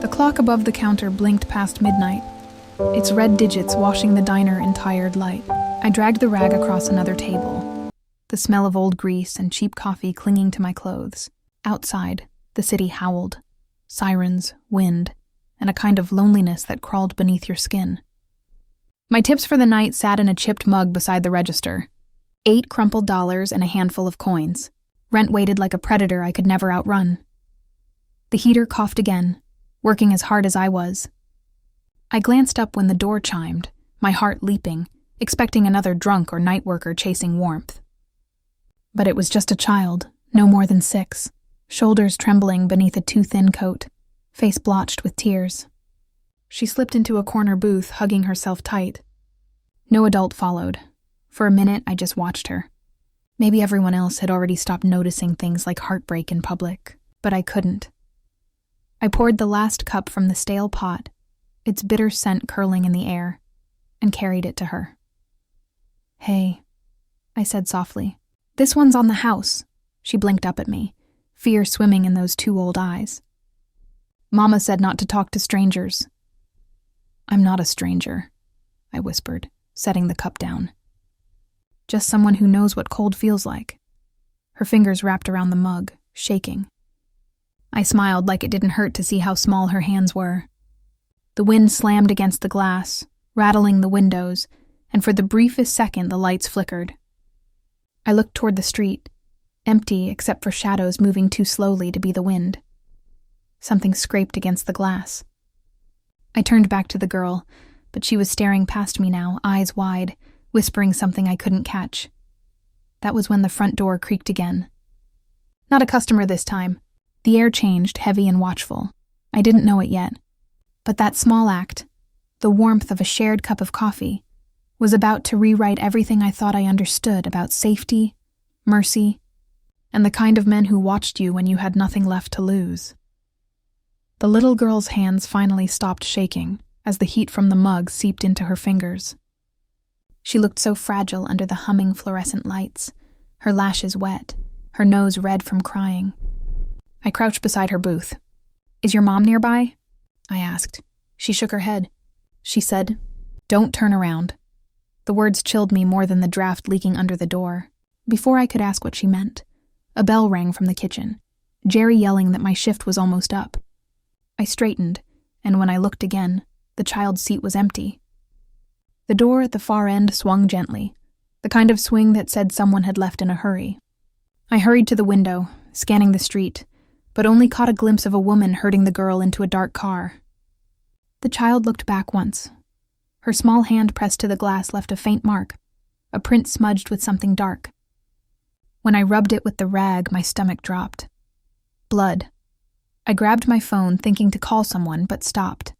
The clock above the counter blinked past midnight, its red digits washing the diner in tired light. I dragged the rag across another table, the smell of old grease and cheap coffee clinging to my clothes. Outside, the city howled. Sirens, wind, and a kind of loneliness that crawled beneath your skin. My tips for the night sat in a chipped mug beside the register. 8 crumpled dollars and a handful of coins. Rent waited like a predator I could never outrun. The heater coughed again, working as hard as I was. I glanced up when the door chimed, my heart leaping, expecting another drunk or night worker chasing warmth. But it was just a child, no more than 6, shoulders trembling beneath a too-thin coat, face blotched with tears. She slipped into a corner booth, hugging herself tight. No adult followed. For a minute, I just watched her. Maybe everyone else had already stopped noticing things like heartbreak in public, but I couldn't. I poured the last cup from the stale pot, its bitter scent curling in the air, and carried it to her. "Hey," I said softly. "This one's on the house." She blinked up at me, fear swimming in those 2 old eyes. "Mama said not to talk to strangers." "I'm not a stranger," I whispered, setting the cup down. "Just someone who knows what cold feels like." Her fingers wrapped around the mug, shaking. I smiled like it didn't hurt to see how small her hands were. The wind slammed against the glass, rattling the windows, and for the briefest second the lights flickered. I looked toward the street, empty except for shadows moving too slowly to be the wind. Something scraped against the glass. I turned back to the girl, but she was staring past me now, eyes wide, whispering something I couldn't catch. That was when the front door creaked again. Not a customer this time. The air changed, heavy and watchful. I didn't know it yet. But that small act, the warmth of a shared cup of coffee, was about to rewrite everything I thought I understood about safety, mercy, and the kind of men who watched you when you had nothing left to lose. The little girl's hands finally stopped shaking as the heat from the mug seeped into her fingers. She looked so fragile under the humming fluorescent lights, her lashes wet, her nose red from crying. I crouched beside her booth. "Is your mom nearby?" I asked. She shook her head. She said, "Don't turn around." The words chilled me more than the draft leaking under the door. Before I could ask what she meant, a bell rang from the kitchen, Jerry yelling that my shift was almost up. I straightened, and when I looked again, the child's seat was empty. The door at the far end swung gently, the kind of swing that said someone had left in a hurry. I hurried to the window, scanning the street, but only caught a glimpse of a woman herding the girl into a dark car. The child looked back once. Her small hand pressed to the glass left a faint mark, a print smudged with something dark. When I rubbed it with the rag, my stomach dropped. Blood. I grabbed my phone, thinking to call someone, but stopped.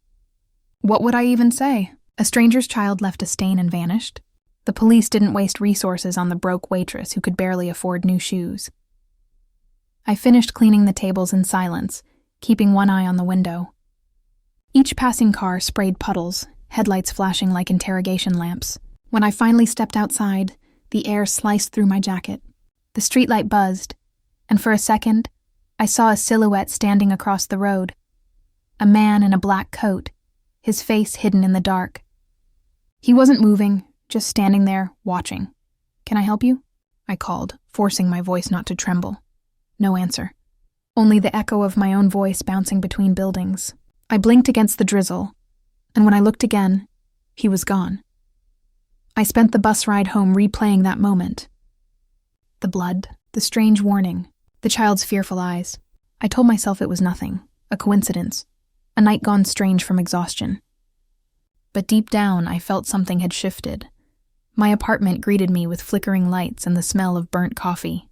What would I even say? A stranger's child left a stain and vanished? The police didn't waste resources on the broke waitress who could barely afford new shoes. I finished cleaning the tables in silence, keeping one eye on the window. Each passing car sprayed puddles, headlights flashing like interrogation lamps. When I finally stepped outside, the air sliced through my jacket. The streetlight buzzed, and for a second, I saw a silhouette standing across the road. A man in a black coat, his face hidden in the dark. He wasn't moving, just standing there, watching. "Can I help you?" I called, forcing my voice not to tremble. No answer. Only the echo of my own voice bouncing between buildings. I blinked against the drizzle, and when I looked again, he was gone. I spent the bus ride home replaying that moment. The blood, the strange warning, the child's fearful eyes. I told myself it was nothing, a coincidence, a night gone strange from exhaustion. But deep down, I felt something had shifted. My apartment greeted me with flickering lights and the smell of burnt coffee.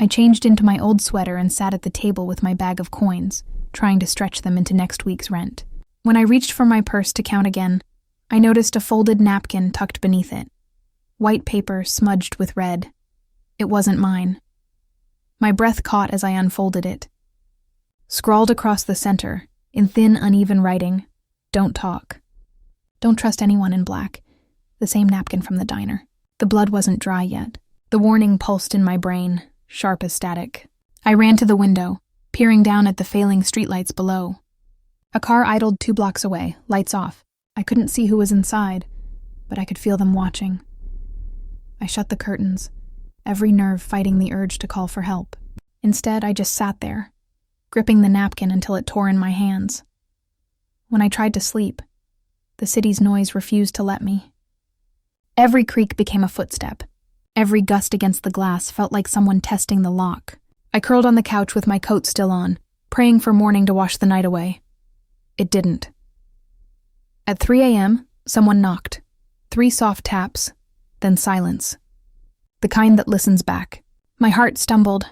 I changed into my old sweater and sat at the table with my bag of coins, trying to stretch them into next week's rent. When I reached for my purse to count again, I noticed a folded napkin tucked beneath it. White paper smudged with red. It wasn't mine. My breath caught as I unfolded it. Scrawled across the center, in thin, uneven writing, "Don't talk. Don't trust anyone in black." The same napkin from the diner. The blood wasn't dry yet. The warning pulsed in my brain, sharp as static. I ran to the window, peering down at the failing streetlights below. A car idled 2 blocks away, lights off. I couldn't see who was inside, but I could feel them watching. I shut the curtains, every nerve fighting the urge to call for help. Instead, I just sat there, gripping the napkin until it tore in my hands. When I tried to sleep, the city's noise refused to let me. Every creak became a footstep. Every gust against the glass felt like someone testing the lock. I curled on the couch with my coat still on, praying for morning to wash the night away. It didn't. At 3 a.m., someone knocked. 3 soft taps, then silence. The kind that listens back. My heart stumbled.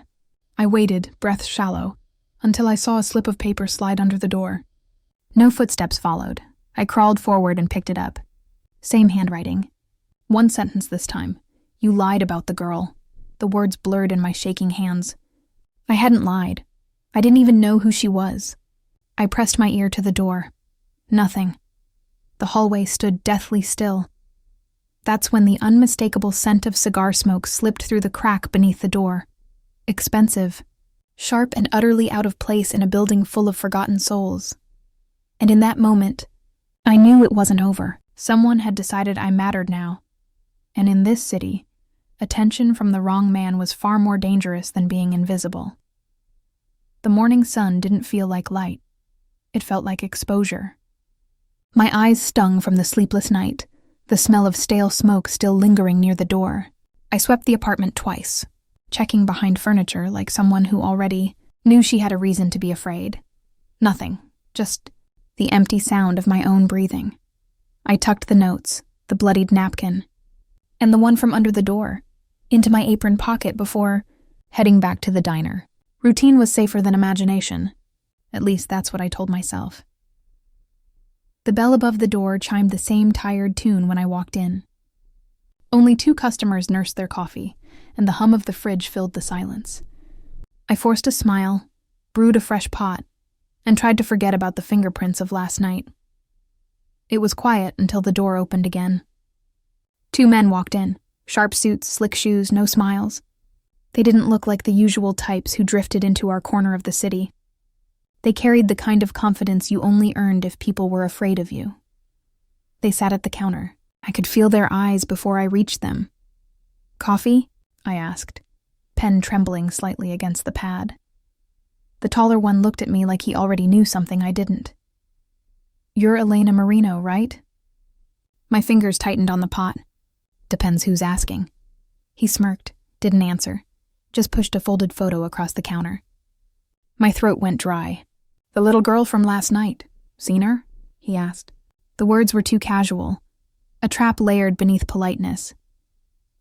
I waited, breath shallow, until I saw a slip of paper slide under the door. No footsteps followed. I crawled forward and picked it up. Same handwriting. 1 sentence this time. You lied about the girl. The words blurred in my shaking hands. I hadn't lied. I didn't even know who she was. I pressed my ear to the door. Nothing. The hallway stood deathly still. That's when the unmistakable scent of cigar smoke slipped through the crack beneath the door. Expensive. Sharp and utterly out of place in a building full of forgotten souls. And in that moment, I knew it wasn't over. Someone had decided I mattered now. And in this city, attention from the wrong man was far more dangerous than being invisible. The morning sun didn't feel like light. It felt like exposure. My eyes stung from the sleepless night, the smell of stale smoke still lingering near the door. I swept the apartment twice, checking behind furniture like someone who already knew she had a reason to be afraid. Nothing, just the empty sound of my own breathing. I tucked the notes, the bloodied napkin, and the one from under the door, into my apron pocket before heading back to the diner. Routine was safer than imagination. At least that's what I told myself. The bell above the door chimed the same tired tune when I walked in. Only 2 customers nursed their coffee, and the hum of the fridge filled the silence. I forced a smile, brewed a fresh pot, and tried to forget about the fingerprints of last night. It was quiet until the door opened again. 2 men walked in, sharp suits, slick shoes, no smiles. They didn't look like the usual types who drifted into our corner of the city. They carried the kind of confidence you only earned if people were afraid of you. They sat at the counter. I could feel their eyes before I reached them. "Coffee?" I asked, pen trembling slightly against the pad. The taller one looked at me like he already knew something I didn't. "You're Elena Marino, right?" My fingers tightened on the pot. "Depends who's asking." He smirked, didn't answer, just pushed a folded photo across the counter. My throat went dry. "The little girl from last night. Seen her?" he asked. The words were too casual, a trap layered beneath politeness.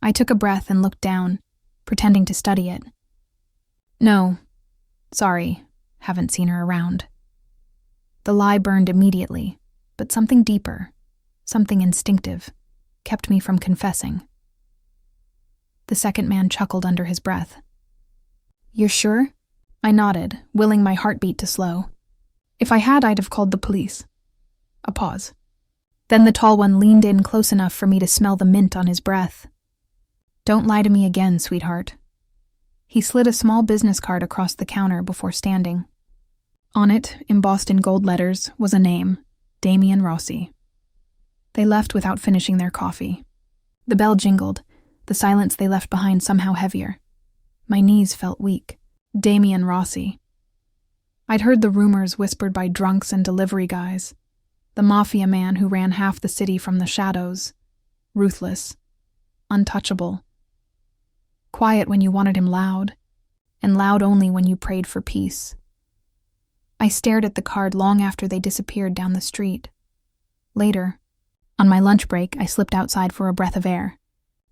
I took a breath and looked down, pretending to study it. "No. Sorry, haven't seen her around." The lie burned immediately, but something deeper, something instinctive, kept me from confessing. The second man chuckled under his breath. "You're sure?" I nodded, willing my heartbeat to slow. "If I had, I'd have called the police." A pause. Then the tall one leaned in close enough for me to smell the mint on his breath. "Don't lie to me again, sweetheart." He slid a small business card across the counter before standing. On it, embossed in gold letters, was a name, Damian Rossi. They left without finishing their coffee. The bell jingled, the silence they left behind somehow heavier. My knees felt weak. Damian Rossi. I'd heard the rumors whispered by drunks and delivery guys. The Mafia man who ran half the city from the shadows. Ruthless. Untouchable. Quiet when you wanted him loud, and loud only when you prayed for peace. I stared at the card long after they disappeared down the street. Later, on my lunch break, I slipped outside for a breath of air.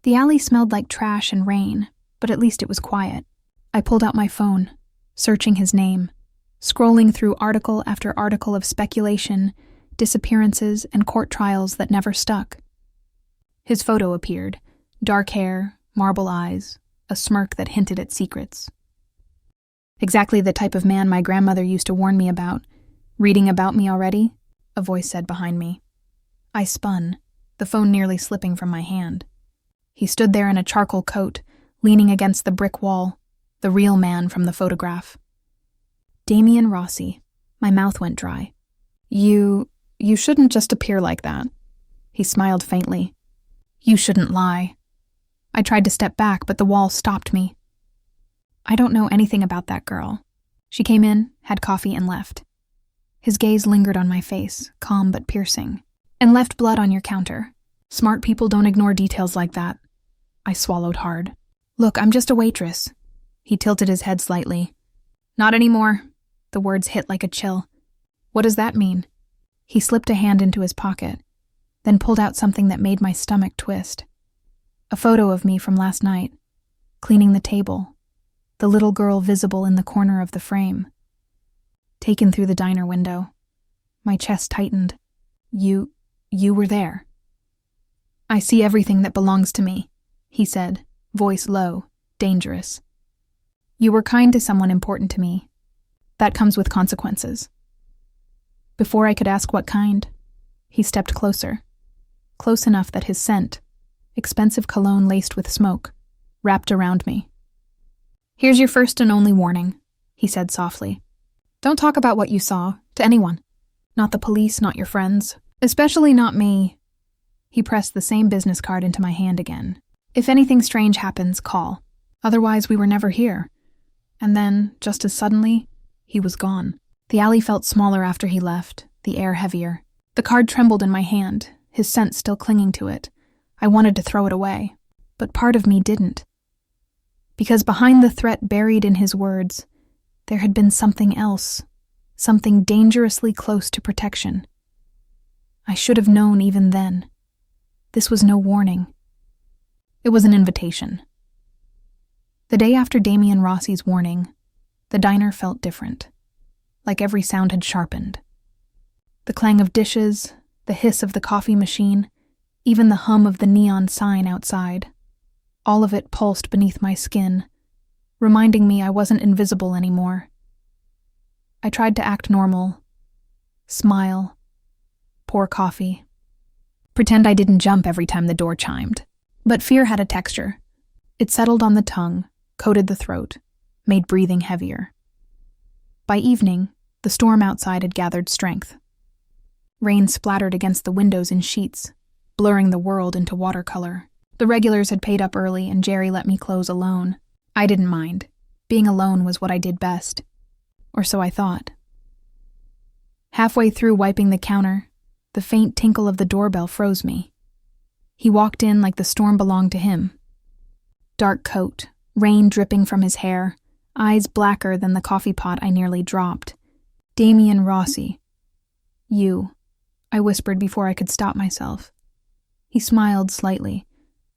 The alley smelled like trash and rain, but at least it was quiet. I pulled out my phone, searching his name, scrolling through article after article of speculation, disappearances, and court trials that never stuck. His photo appeared, dark hair, marble eyes, a smirk that hinted at secrets. "Exactly the type of man my grandmother used to warn me about. Reading about me already?" a voice said behind me. I spun, the phone nearly slipping from my hand. He stood there in a charcoal coat, leaning against the brick wall, the real man from the photograph. Damian Rossi. My mouth went dry. You shouldn't just appear like that." He smiled faintly. "You shouldn't lie." I tried to step back, but the wall stopped me. "I don't know anything about that girl." She came in, had coffee, and left. His gaze lingered on my face, calm but piercing. "And left blood on your counter. Smart people don't ignore details like that." I swallowed hard. "Look, I'm just a waitress." He tilted his head slightly. "Not anymore." The words hit like a chill. "What does that mean?" He slipped a hand into his pocket, then pulled out something that made my stomach twist. A photo of me from last night, cleaning the table, the little girl visible in the corner of the frame. Taken through the diner window. My chest tightened. You were there." "I see everything that belongs to me," he said, voice low, dangerous. "You were kind to someone important to me. That comes with consequences." Before I could ask what kind, he stepped closer, close enough that his scent, expensive cologne laced with smoke, wrapped around me. "Here's your first and only warning," he said softly. "Don't talk about what you saw to anyone. Not the police, not your friends, especially not me." He pressed the same business card into my hand again. "If anything strange happens, call. Otherwise, we were never here." And then, just as suddenly, he was gone. The alley felt smaller after he left, the air heavier. The card trembled in my hand, his scent still clinging to it. I wanted to throw it away, but part of me didn't. Because behind the threat buried in his words, there had been something else, something dangerously close to protection. I should have known even then. This was no warning. It was an invitation. The day after Damian Rossi's warning, the diner felt different, like every sound had sharpened. The clang of dishes, the hiss of the coffee machine, even the hum of the neon sign outside. All of it pulsed beneath my skin, reminding me I wasn't invisible anymore. I tried to act normal, smile, pour coffee, pretend I didn't jump every time the door chimed. But fear had a texture. It settled on the tongue, coated the throat, made breathing heavier. By evening, the storm outside had gathered strength. Rain splattered against the windows in sheets, blurring the world into watercolor. The regulars had paid up early and Jerry let me close alone. I didn't mind. Being alone was what I did best. Or so I thought. Halfway through wiping the counter, the faint tinkle of the doorbell froze me. He walked in like the storm belonged to him. Dark coat, rain dripping from his hair, eyes blacker than the coffee pot I nearly dropped. Damian Rossi. "You," I whispered before I could stop myself. He smiled slightly,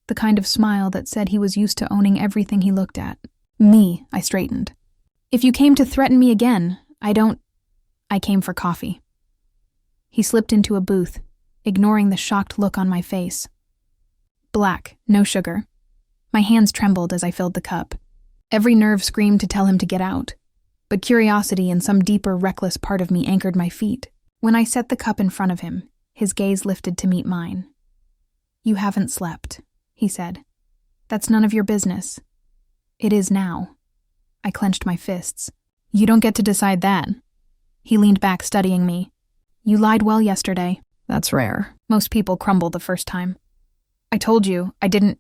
the kind of smile that said he was used to owning everything he looked at. "Me," I straightened. "If you came to threaten me again, I came for coffee." He slipped into a booth, ignoring the shocked look on my face. Black, no sugar. My hands trembled as I filled the cup. Every nerve screamed to tell him to get out, but curiosity and some deeper, reckless part of me anchored my feet. When I set the cup in front of him, his gaze lifted to meet mine. "You haven't slept," he said. "That's none of your business." "It is now." I clenched my fists. "You don't get to decide that." He leaned back, studying me. "You lied well yesterday." "That's rare. Most people crumble the first time." "I told you, I didn't."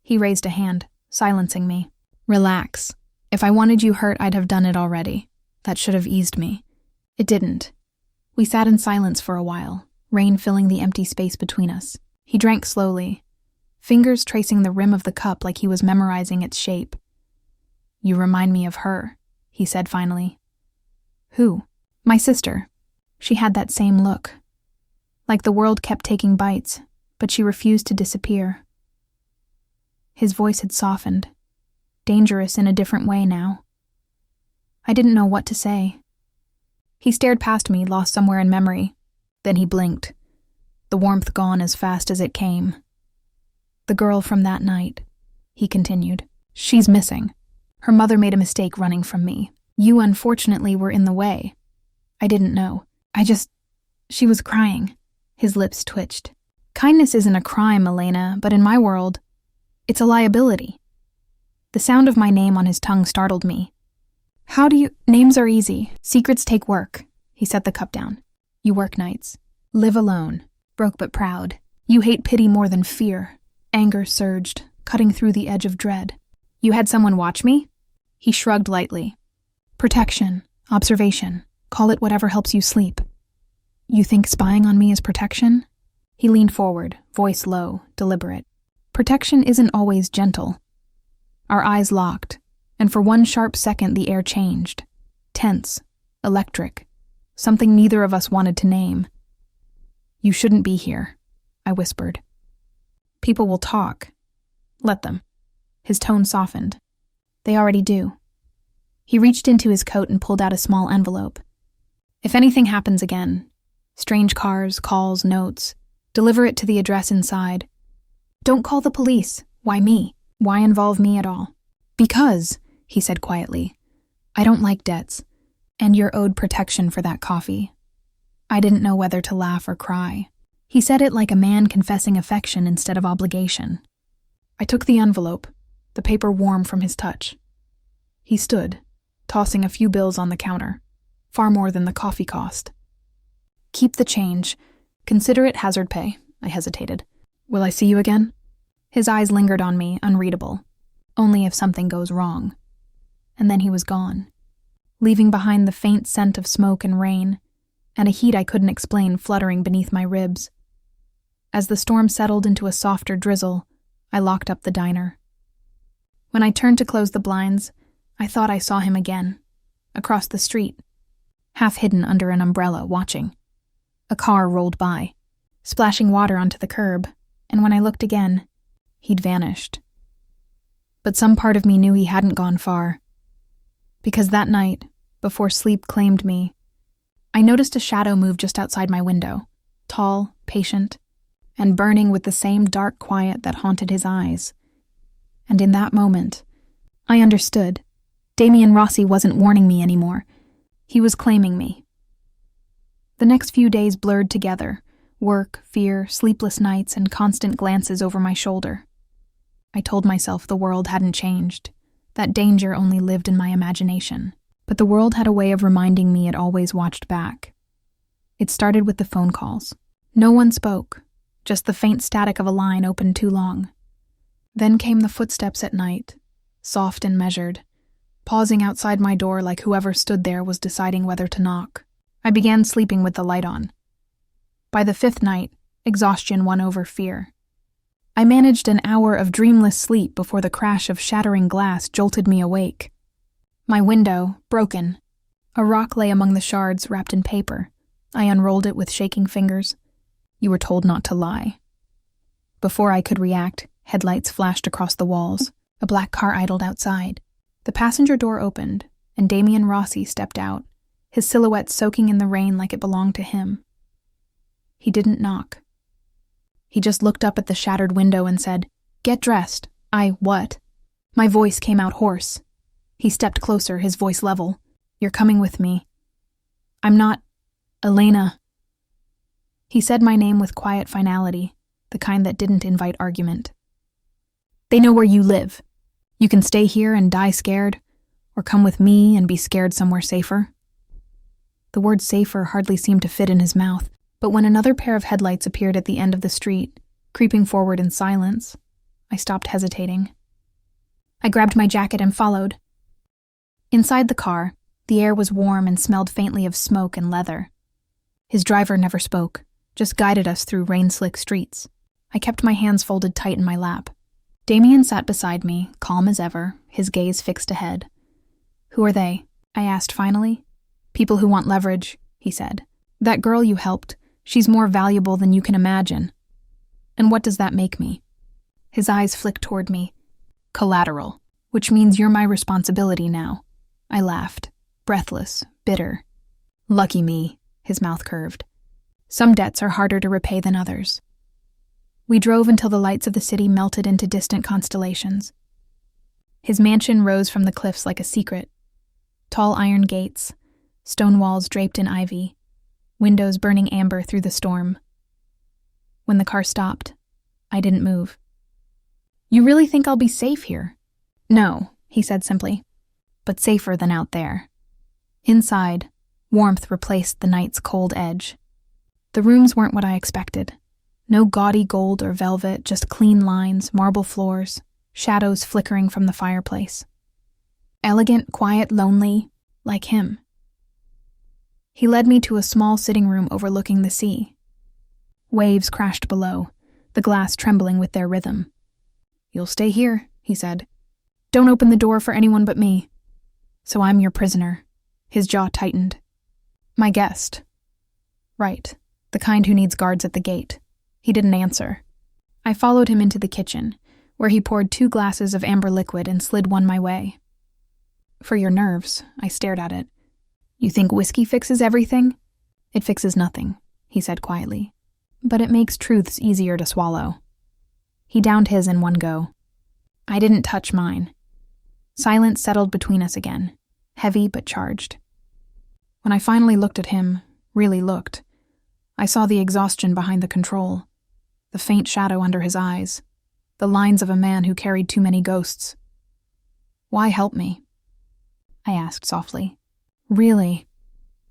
He raised a hand, silencing me. "Relax. If I wanted you hurt, I'd have done it already. That should have eased me." It didn't. We sat in silence for a while, rain filling the empty space between us. He drank slowly, fingers tracing the rim of the cup like he was memorizing its shape. "You remind me of her," he said finally. "Who?" "My sister. She had that same look. Like the world kept taking bites, but she refused to disappear." His voice had softened, dangerous in a different way now. I didn't know what to say. He stared past me, lost somewhere in memory. Then he blinked, the warmth gone as fast as it came. "The girl from that night," he continued. "She's missing. Her mother made a mistake running from me. You unfortunately were in the way. I didn't know. She was crying." His lips twitched. "Kindness isn't a crime, Elena, but in my world, it's a liability." The sound of my name on his tongue startled me. "Names are easy. Secrets take work." He set the cup down. You work nights. Live alone. Broke but proud. You hate pity more than fear. Anger surged, cutting through the edge of dread. You had someone watch me? He shrugged lightly. Protection. Observation. Call it whatever helps you sleep. You think spying on me is protection? He leaned forward, voice low, deliberate. Protection isn't always gentle. Our eyes locked, and for one sharp second the air changed. Tense. Electric. Something neither of us wanted to name. You shouldn't be here, I whispered. People will talk. Let them. His tone softened. They already do. He reached into his coat and pulled out a small envelope. If anything happens again, strange cars, calls, notes, deliver it to the address inside. Don't call the police. Why me? Why involve me at all? Because, he said quietly, I don't like debts, and you're owed protection for that coffee. I didn't know whether to laugh or cry. He said it like a man confessing affection instead of obligation. I took the envelope, the paper warm from his touch. He stood, tossing a few bills on the counter, far more than the coffee cost. Keep the change. Consider it hazard pay, I hesitated. Will I see you again? His eyes lingered on me, unreadable. Only if something goes wrong. And then he was gone, leaving behind the faint scent of smoke and rain, and a heat I couldn't explain fluttering beneath my ribs. As the storm settled into a softer drizzle, I locked up the diner. When I turned to close the blinds, I thought I saw him again, across the street, half hidden under an umbrella, watching. A car rolled by, splashing water onto the curb, and when I looked again, he'd vanished. But some part of me knew he hadn't gone far. Because that night, before sleep claimed me, I noticed a shadow move just outside my window, tall, patient, and burning with the same dark quiet that haunted his eyes. And in that moment, I understood. Damien Rossi wasn't warning me anymore. He was claiming me. The next few days blurred together, work, fear, sleepless nights, and constant glances over my shoulder. I told myself the world hadn't changed, that danger only lived in my imagination. But the world had a way of reminding me it always watched back. It started with the phone calls. No one spoke, just the faint static of a line opened too long. Then came the footsteps at night, soft and measured, pausing outside my door like whoever stood there was deciding whether to knock. I began sleeping with the light on. By the fifth night, exhaustion won over fear. I managed an hour of dreamless sleep before the crash of shattering glass jolted me awake. My window, broken. A rock lay among the shards wrapped in paper. I unrolled it with shaking fingers. You were told not to lie. Before I could react, headlights flashed across the walls. A black car idled outside. The passenger door opened, and Damien Rossi stepped out, his silhouette soaking in the rain like it belonged to him. He didn't knock. He just looked up at the shattered window and said, "Get dressed." What? My voice came out hoarse. He stepped closer, his voice level. "You're coming with me." "I'm not... Elena." He said my name with quiet finality, the kind that didn't invite argument. "They know where you live. You can stay here and die scared, or come with me and be scared somewhere safer." The word safer hardly seemed to fit in his mouth, but when another pair of headlights appeared at the end of the street, creeping forward in silence, I stopped hesitating. I grabbed my jacket and followed. Inside the car, the air was warm and smelled faintly of smoke and leather. His driver never spoke, just guided us through rain-slick streets. I kept my hands folded tight in my lap. Damien sat beside me, calm as ever, his gaze fixed ahead. "Who are they?" I asked finally. "People who want leverage," he said. "That girl you helped, she's more valuable than you can imagine." "And what does that make me?" His eyes flicked toward me. "Collateral, which means you're my responsibility now." I laughed, breathless, bitter. "Lucky me," his mouth curved. "Some debts are harder to repay than others." We drove until the lights of the city melted into distant constellations. His mansion rose from the cliffs like a secret. Tall iron gates, stone walls draped in ivy, windows burning amber through the storm. When the car stopped, I didn't move. "You really think I'll be safe here?" "No," he said simply, "but safer than out there." Inside, warmth replaced the night's cold edge. The rooms weren't what I expected. No gaudy gold or velvet, just clean lines, marble floors, shadows flickering from the fireplace. Elegant, quiet, lonely, like him. He led me to a small sitting room overlooking the sea. Waves crashed below, the glass trembling with their rhythm. "You'll stay here," he said. "Don't open the door for anyone but me." "So I'm your prisoner." His jaw tightened. "My guest." "Right, the kind who needs guards at the gate." He didn't answer. I followed him into the kitchen, where he poured 2 glasses of amber liquid and slid one my way. "For your nerves," I stared at it. "You think whiskey fixes everything?" "It fixes nothing," he said quietly. "But it makes truths easier to swallow." He downed his in one go. I didn't touch mine. Silence settled between us again, heavy but charged. When I finally looked at him, really looked, I saw the exhaustion behind the control, the faint shadow under his eyes, the lines of a man who carried too many ghosts. "Why help me?" I asked softly. "Really?"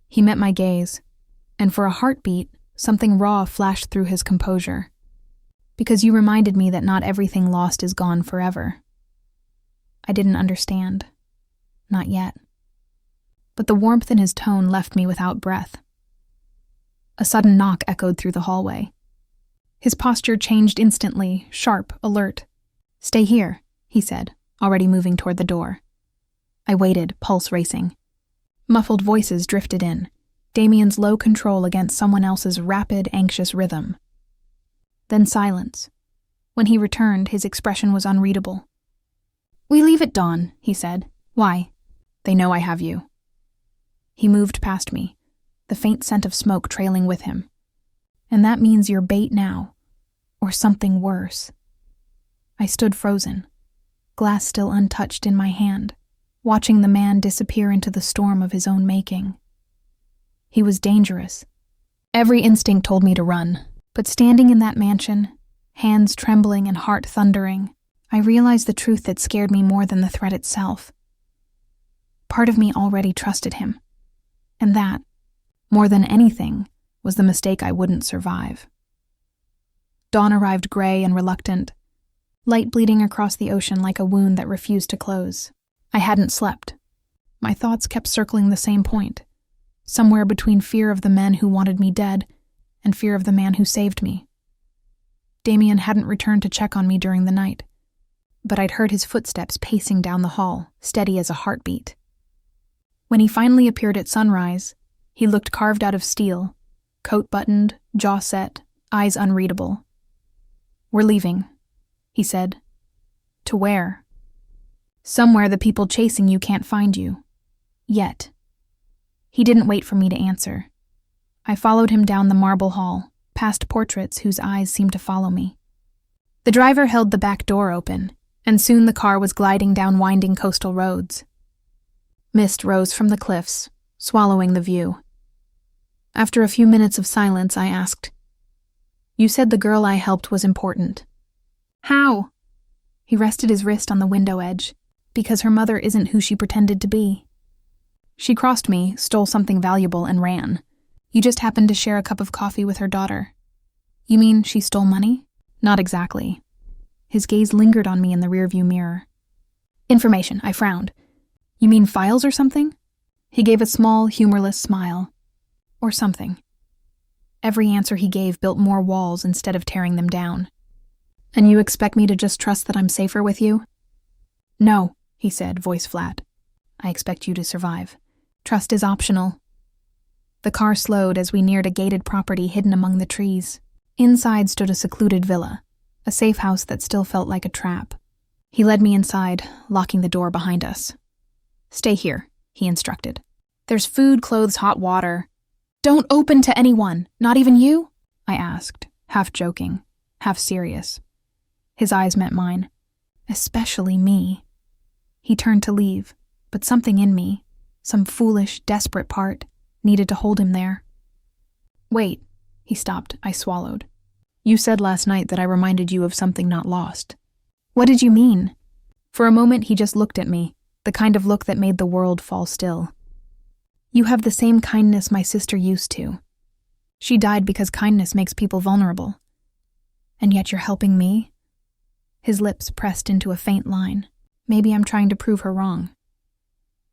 He met my gaze, and for a heartbeat, something raw flashed through his composure. "Because you reminded me that not everything lost is gone forever." I didn't understand. Not yet. But the warmth in his tone left me without breath. A sudden knock echoed through the hallway. His posture changed instantly, sharp, alert. "Stay here," he said, already moving toward the door. I waited, pulse racing. Muffled voices drifted in, Damien's low control against someone else's rapid, anxious rhythm. Then silence. When he returned, his expression was unreadable. "We leave at dawn," he said. "Why?" "They know I have you." He moved past me, the faint scent of smoke trailing with him. "And that means you're bait now. Or something worse." I stood frozen, glass still untouched in my hand, watching the man disappear into the storm of his own making. He was dangerous. Every instinct told me to run, but standing in that mansion, hands trembling and heart thundering, I realized the truth that scared me more than the threat itself. Part of me already trusted him, and that, more than anything, was the mistake I wouldn't survive. Dawn arrived gray and reluctant, light bleeding across the ocean like a wound that refused to close. I hadn't slept. My thoughts kept circling the same point, somewhere between fear of the men who wanted me dead and fear of the man who saved me. Damien hadn't returned to check on me during the night, but I'd heard his footsteps pacing down the hall, steady as a heartbeat. When he finally appeared at sunrise, he looked carved out of steel, coat buttoned, jaw set, eyes unreadable. "We're leaving," he said. "To where?" "Somewhere the people chasing you can't find you. Yet." He didn't wait for me to answer. I followed him down the marble hall, past portraits whose eyes seemed to follow me. The driver held the back door open, and soon the car was gliding down winding coastal roads. Mist rose from the cliffs, swallowing the view. After a few minutes of silence, I asked, "You said the girl I helped was important. How?" He rested his wrist on the window edge. "Because her mother isn't who she pretended to be. She crossed me, stole something valuable, and ran. You just happened to share a cup of coffee with her daughter." "You mean she stole money?" "Not exactly." His gaze lingered on me in the rearview mirror. "Information," I frowned. "You mean files or something?" He gave a small, humorless smile. "Or something." Every answer he gave built more walls instead of tearing them down. "And you expect me to just trust that I'm safer with you?" "No," he said, voice flat. "I expect you to survive. Trust is optional." The car slowed as we neared a gated property hidden among the trees. Inside stood a secluded villa, a safe house that still felt like a trap. He led me inside, locking the door behind us. "Stay here," he instructed. "There's food, clothes, hot water." "Don't open to anyone, not even you?" I asked, half joking, half serious. His eyes met mine. "Especially me." He turned to leave, but something in me, some foolish, desperate part, needed to hold him there. "Wait," he stopped. I swallowed. "You said last night that I reminded you of something not lost." "What did you mean?" For a moment he just looked at me, the kind of look that made the world fall still. "You have the same kindness my sister used to." She died because kindness makes people vulnerable. And yet you're helping me? His lips pressed into a faint line. Maybe I'm trying to prove her wrong.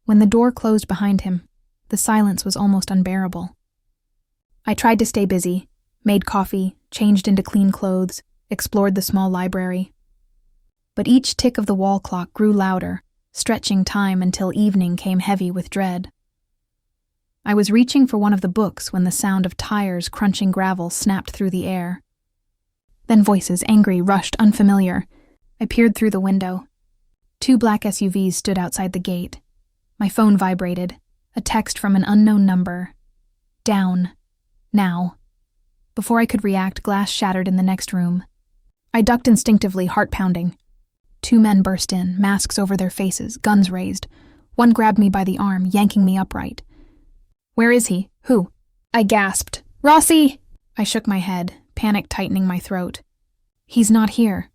When the door closed behind him, the silence was almost unbearable. I tried to stay busy, made coffee, changed into clean clothes, explored the small library. But each tick of the wall clock grew louder, stretching time until evening came heavy with dread. I was reaching for one of the books when the sound of tires crunching gravel snapped through the air. Then voices, angry, rushed, unfamiliar. I peered through the window. 2 black SUVs stood outside the gate. My phone vibrated. A text from an unknown number. Down. Now. Before I could react, glass shattered in the next room. I ducked instinctively, heart pounding. 2 men burst in, masks over their faces, guns raised. One grabbed me by the arm, yanking me upright. "Where is he? Who?" I gasped. "Rossi!" I shook my head, panic tightening my throat. "He's not here."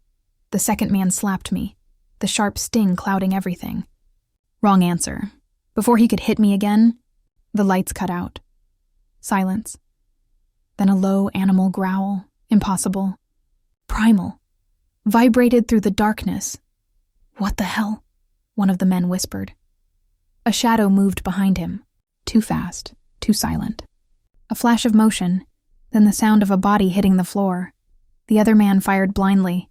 The second man slapped me, the sharp sting clouding everything. Wrong answer. Before he could hit me again, the lights cut out. Silence. Then a low animal growl, impossible, primal, vibrated through the darkness. "What the hell?" one of the men whispered. A shadow moved behind him. Too fast, too silent. A flash of motion, then the sound of a body hitting the floor. The other man fired blindly.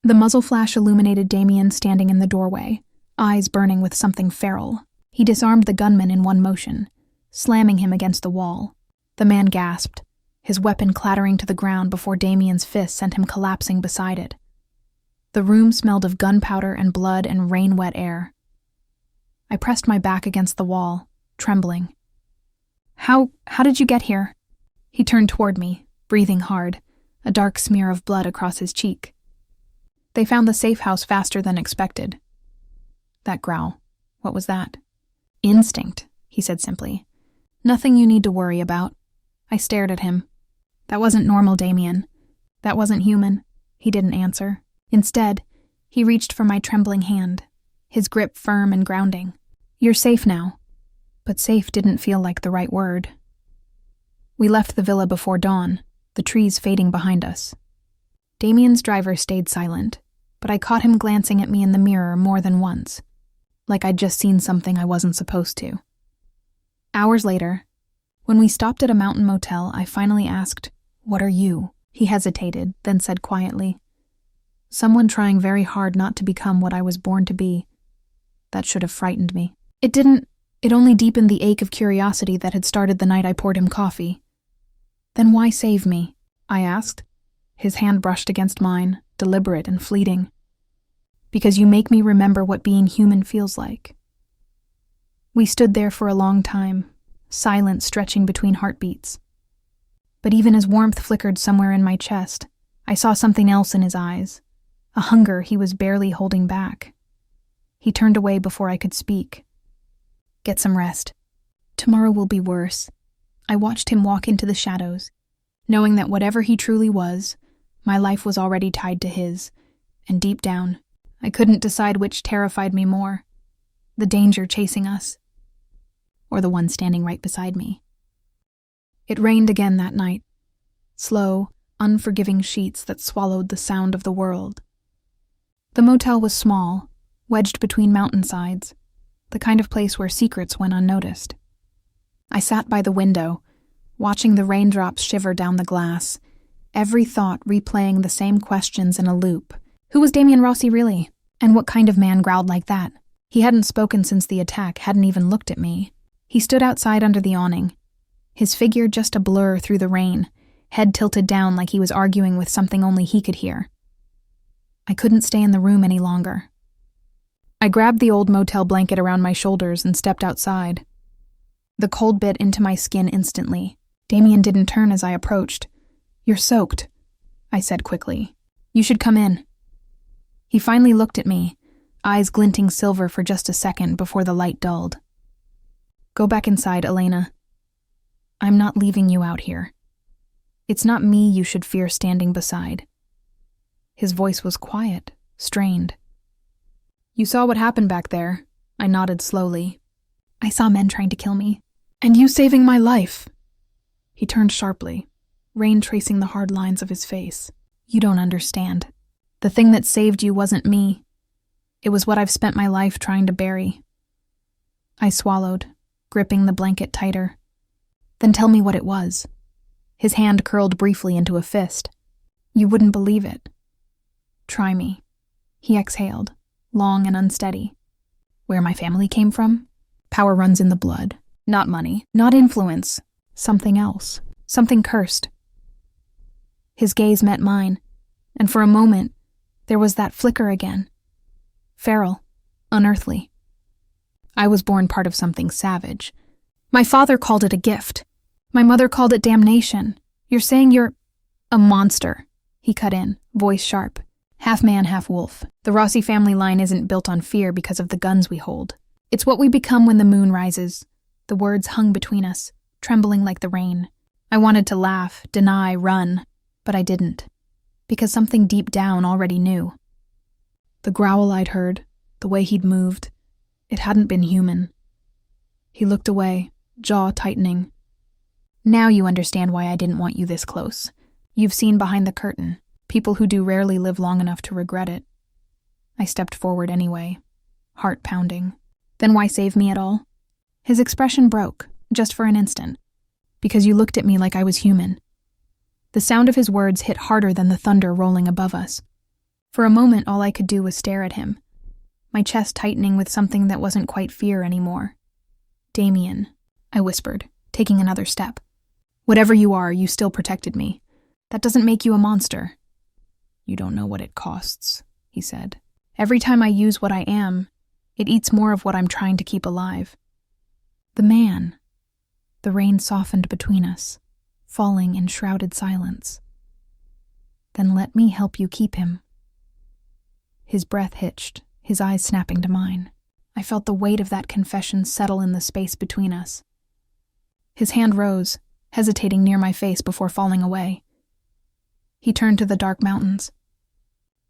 The muzzle flash illuminated Damien standing in the doorway, eyes burning with something feral. He disarmed the gunman in one motion, slamming him against the wall. The man gasped, his weapon clattering to the ground before Damien's fist sent him collapsing beside it. The room smelled of gunpowder and blood and rain-wet air. I pressed my back against the wall, trembling. How did you get here?" He turned toward me, breathing hard, a dark smear of blood across his cheek. "They found the safe house faster than expected." That growl, what was that? "Instinct," he said simply. "Nothing you need to worry about." I stared at him. "That wasn't normal, Damien. That wasn't human." He didn't answer. Instead, he reached for my trembling hand, his grip firm and grounding. "You're safe now." But safe didn't feel like the right word. We left the villa before dawn, the trees fading behind us. Damien's driver stayed silent, but I caught him glancing at me in the mirror more than once, like I'd just seen something I wasn't supposed to. Hours later, when we stopped at a mountain motel, I finally asked, "What are you?" He hesitated, then said quietly, "Someone trying very hard not to become what I was born to be." That should have frightened me. It only deepened the ache of curiosity that had started the night I poured him coffee. "Then why save me?" I asked. His hand brushed against mine, deliberate and fleeting. "Because you make me remember what being human feels like." We stood there for a long time, silence stretching between heartbeats. But even as warmth flickered somewhere in my chest, I saw something else in his eyes, a hunger he was barely holding back. He turned away before I could speak. "Get some rest. Tomorrow will be worse." I watched him walk into the shadows, knowing that whatever he truly was, my life was already tied to his, and deep down, I couldn't decide which terrified me more, the danger chasing us, or the one standing right beside me. It rained again that night, slow, unforgiving sheets that swallowed the sound of the world. The motel was small, wedged between mountainsides, the kind of place where secrets went unnoticed. I sat by the window, watching the raindrops shiver down the glass, every thought replaying the same questions in a loop. Who was Damien Rossi really? And what kind of man growled like that? He hadn't spoken since the attack, hadn't even looked at me. He stood outside under the awning, his figure just a blur through the rain, head tilted down like he was arguing with something only he could hear. I couldn't stay in the room any longer. I grabbed the old motel blanket around my shoulders and stepped outside. The cold bit into my skin instantly. Damien didn't turn as I approached. "You're soaked," I said quickly. "You should come in." He finally looked at me, eyes glinting silver for just a second before the light dulled. "Go back inside, Elena. I'm not leaving you out here. It's not me you should fear standing beside." His voice was quiet, strained. "You saw what happened back there." I nodded slowly. "I saw men trying to kill me. And you saving my life." He turned sharply, rain tracing the hard lines of his face. You don't understand. The thing that saved you wasn't me. It was what I've spent my life trying to bury. I swallowed, gripping the blanket tighter. Then tell me what it was. His hand curled briefly into a fist. You wouldn't believe it. Try me. He exhaled, long and unsteady. Where my family came from? Power runs in the blood. Not money, not influence. Something else. Something cursed. His gaze met mine, and for a moment, there was that flicker again. Feral, unearthly. I was born part of something savage. My father called it a gift. My mother called it damnation. You're saying you're a monster, he cut in, voice sharp. Half man, half wolf. The Rossi family line isn't built on fear because of the guns we hold. It's what we become when the moon rises. The words hung between us, trembling like the rain. I wanted to laugh, deny, run, but I didn't, because something deep down already knew. The growl I'd heard, the way he'd moved, it hadn't been human. He looked away, jaw tightening. Now you understand why I didn't want you this close. You've seen behind the curtain. People who do rarely live long enough to regret it. I stepped forward anyway, heart pounding. Then why save me at all? His expression broke, just for an instant, because you looked at me like I was human. The sound of his words hit harder than the thunder rolling above us. For a moment, all I could do was stare at him, my chest tightening with something that wasn't quite fear anymore. Damien, I whispered, taking another step. Whatever you are, you still protected me. That doesn't make you a monster. You don't know what it costs, he said. Every time I use what I am, it eats more of what I'm trying to keep alive. The man. The rain softened between us, falling in shrouded silence. Then let me help you keep him. His breath hitched, his eyes snapping to mine. I felt the weight of that confession settle in the space between us. His hand rose, hesitating near my face before falling away. He turned to the dark mountains.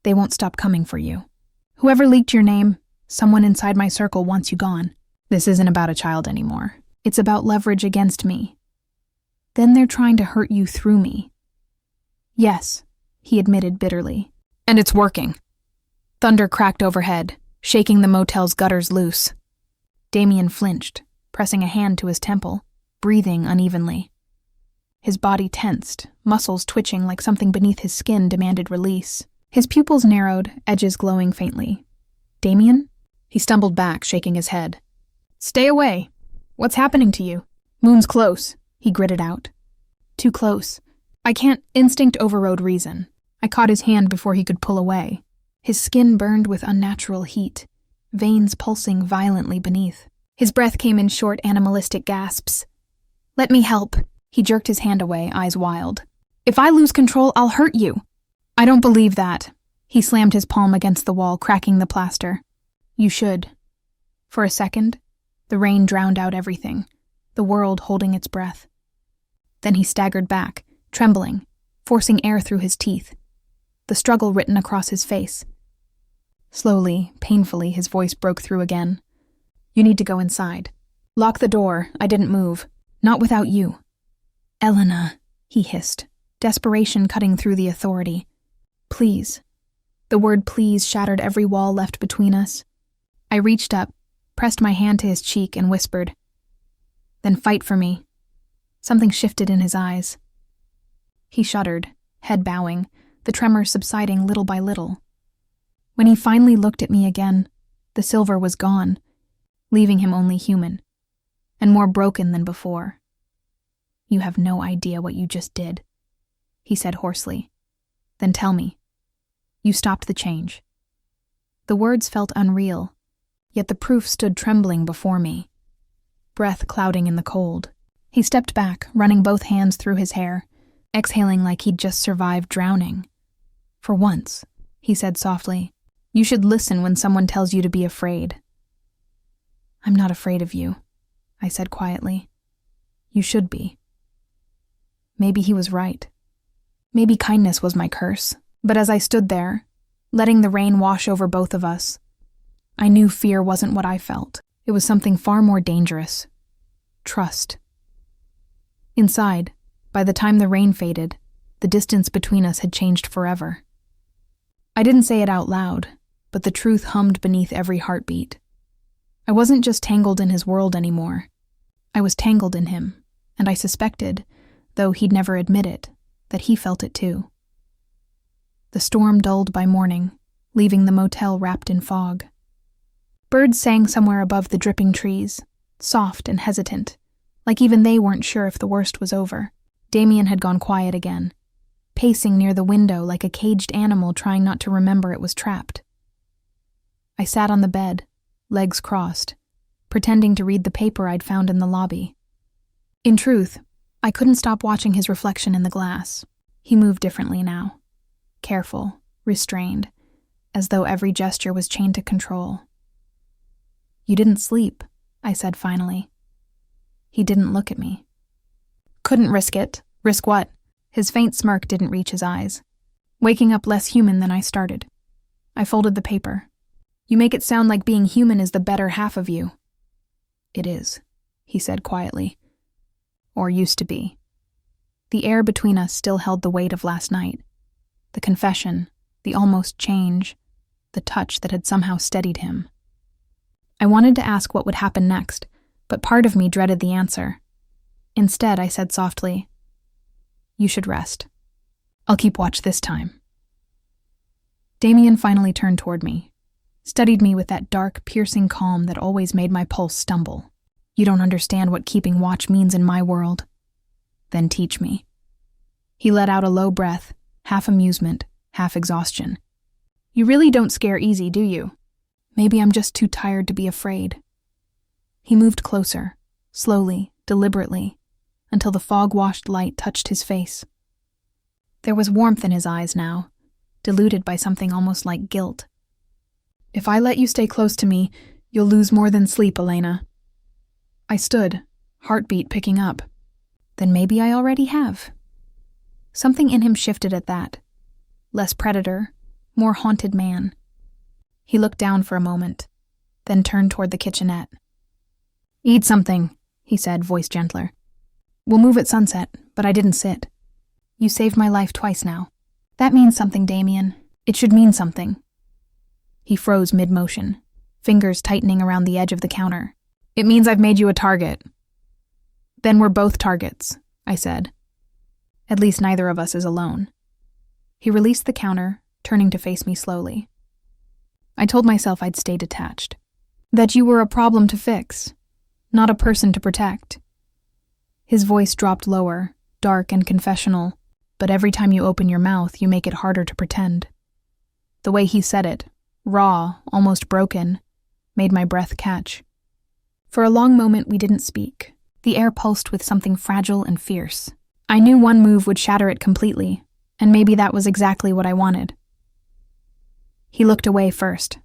They won't stop coming for you. Whoever leaked your name, someone inside my circle wants you gone. This isn't about a child anymore. It's about leverage against me. Then they're trying to hurt you through me. Yes, he admitted bitterly. And it's working. Thunder cracked overhead, shaking the motel's gutters loose. Damien flinched, pressing a hand to his temple, breathing unevenly. His body tensed, muscles twitching like something beneath his skin demanded release. His pupils narrowed, edges glowing faintly. Damien? He stumbled back, shaking his head. Stay away. What's happening to you? Moon's close, he gritted out. Too close. I can't. Instinct overrode reason. I caught his hand before he could pull away. His skin burned with unnatural heat, veins pulsing violently beneath. His breath came in short, animalistic gasps. Let me help. He jerked his hand away, eyes wild. If I lose control, I'll hurt you. I don't believe that. He slammed his palm against the wall, cracking the plaster. You should. For a second, the rain drowned out everything, the world holding its breath. Then he staggered back, trembling, forcing air through his teeth, the struggle written across his face. Slowly, painfully, his voice broke through again. You need to go inside. Lock the door. I didn't move. Not without you. Elena, he hissed, desperation cutting through the authority. Please. The word please shattered every wall left between us. I reached up, pressed my hand to his cheek, and whispered, Then fight for me. Something shifted in his eyes. He shuddered, head bowing, the tremor subsiding little by little. When he finally looked at me again, the silver was gone, leaving him only human, and more broken than before. You have no idea what you just did, he said hoarsely. Then tell me. You stopped the change. The words felt unreal, yet the proof stood trembling before me, breath clouding in the cold. He stepped back, running both hands through his hair, exhaling like he'd just survived drowning. For once, he said softly, you should listen when someone tells you to be afraid. I'm not afraid of you, I said quietly. You should be. Maybe he was right. Maybe kindness was my curse. But as I stood there, letting the rain wash over both of us, I knew fear wasn't what I felt. It was something far more dangerous. Trust. Inside, By the time the rain faded, the distance between us had changed forever. I didn't say it out loud, but the truth hummed beneath every heartbeat. I wasn't just tangled in his world anymore. I was tangled in him, and I suspected, though he'd never admit it, that he felt it too. The storm dulled by morning, leaving the motel wrapped in fog. Birds sang somewhere above the dripping trees, soft and hesitant, like even they weren't sure if the worst was over. Damien had gone quiet again, pacing near the window like a caged animal trying not to remember it was trapped. I sat on the bed, legs crossed, pretending to read the paper I'd found in the lobby. In truth, I couldn't stop watching his reflection in the glass. He moved differently now, careful, restrained, as though every gesture was chained to control. "You didn't sleep," I said finally. He didn't look at me. "Couldn't risk it." "Risk what?" His faint smirk didn't reach his eyes, waking up less human than I started. I folded the paper. "You make it sound like being human is the better half of you." "It is," he said quietly. "Or used to be." The air between us still held the weight of last night. The confession, the almost change, the touch that had somehow steadied him. I wanted to ask what would happen next, but part of me dreaded the answer. Instead, I said softly, "You should rest. I'll keep watch this time." Damien finally turned toward me, studied me with that dark, piercing calm that always made my pulse stumble. "You don't understand what keeping watch means in my world. Then teach me." He let out a low breath, half amusement, half exhaustion. "You really don't scare easy, do you? Maybe I'm just too tired to be afraid." He moved closer, slowly, deliberately, until the fog-washed light touched his face. There was warmth in his eyes now, diluted by something almost like guilt. "If I let you stay close to me, you'll lose more than sleep, Elena." I stood, heartbeat picking up. Then maybe I already have. Something in him shifted at that. Less predator, more haunted man. He looked down for a moment, then turned toward the kitchenette. "Eat something," he said, voice gentler. "We'll move at sunset, but I didn't sit. You saved my life twice now. That means something, Damien. It should mean something." He froze mid-motion, fingers tightening around the edge of the counter. "It means I've made you a target." "Then we're both targets," I said. "At least neither of us is alone." He released the counter, turning to face me slowly. I told myself I'd stay detached. That you were a problem to fix, not a person to protect. His voice dropped lower, dark and confessional, but every time you open your mouth, you make it harder to pretend. The way he said it, raw, almost broken, made my breath catch. For a long moment we didn't speak. The air pulsed with something fragile and fierce. I knew one move would shatter it completely, and maybe that was exactly what I wanted. He looked away first.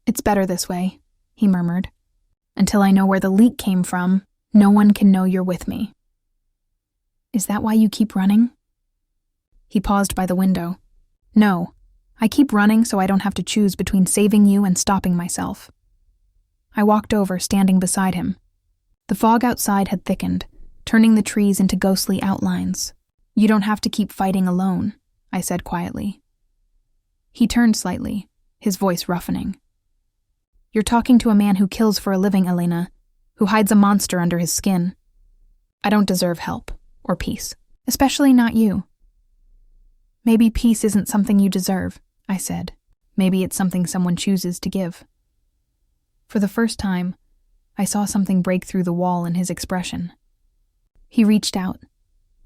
"It's better this way," he murmured. "Until I know where the leak came from, no one can know you're with me." "Is that why you keep running?" He paused by the window. "No, I keep running so I don't have to choose between saving you and stopping myself." I walked over, standing beside him. The fog outside had thickened, turning the trees into ghostly outlines. "You don't have to keep fighting alone," I said quietly. He turned slightly, his voice roughening. "You're talking to a man who kills for a living, Elena, who hides a monster under his skin. I don't deserve help, or peace, especially not you." "Maybe peace isn't something you deserve," I said. "Maybe it's something someone chooses to give." For the first time, I saw something break through the wall in his expression. He reached out,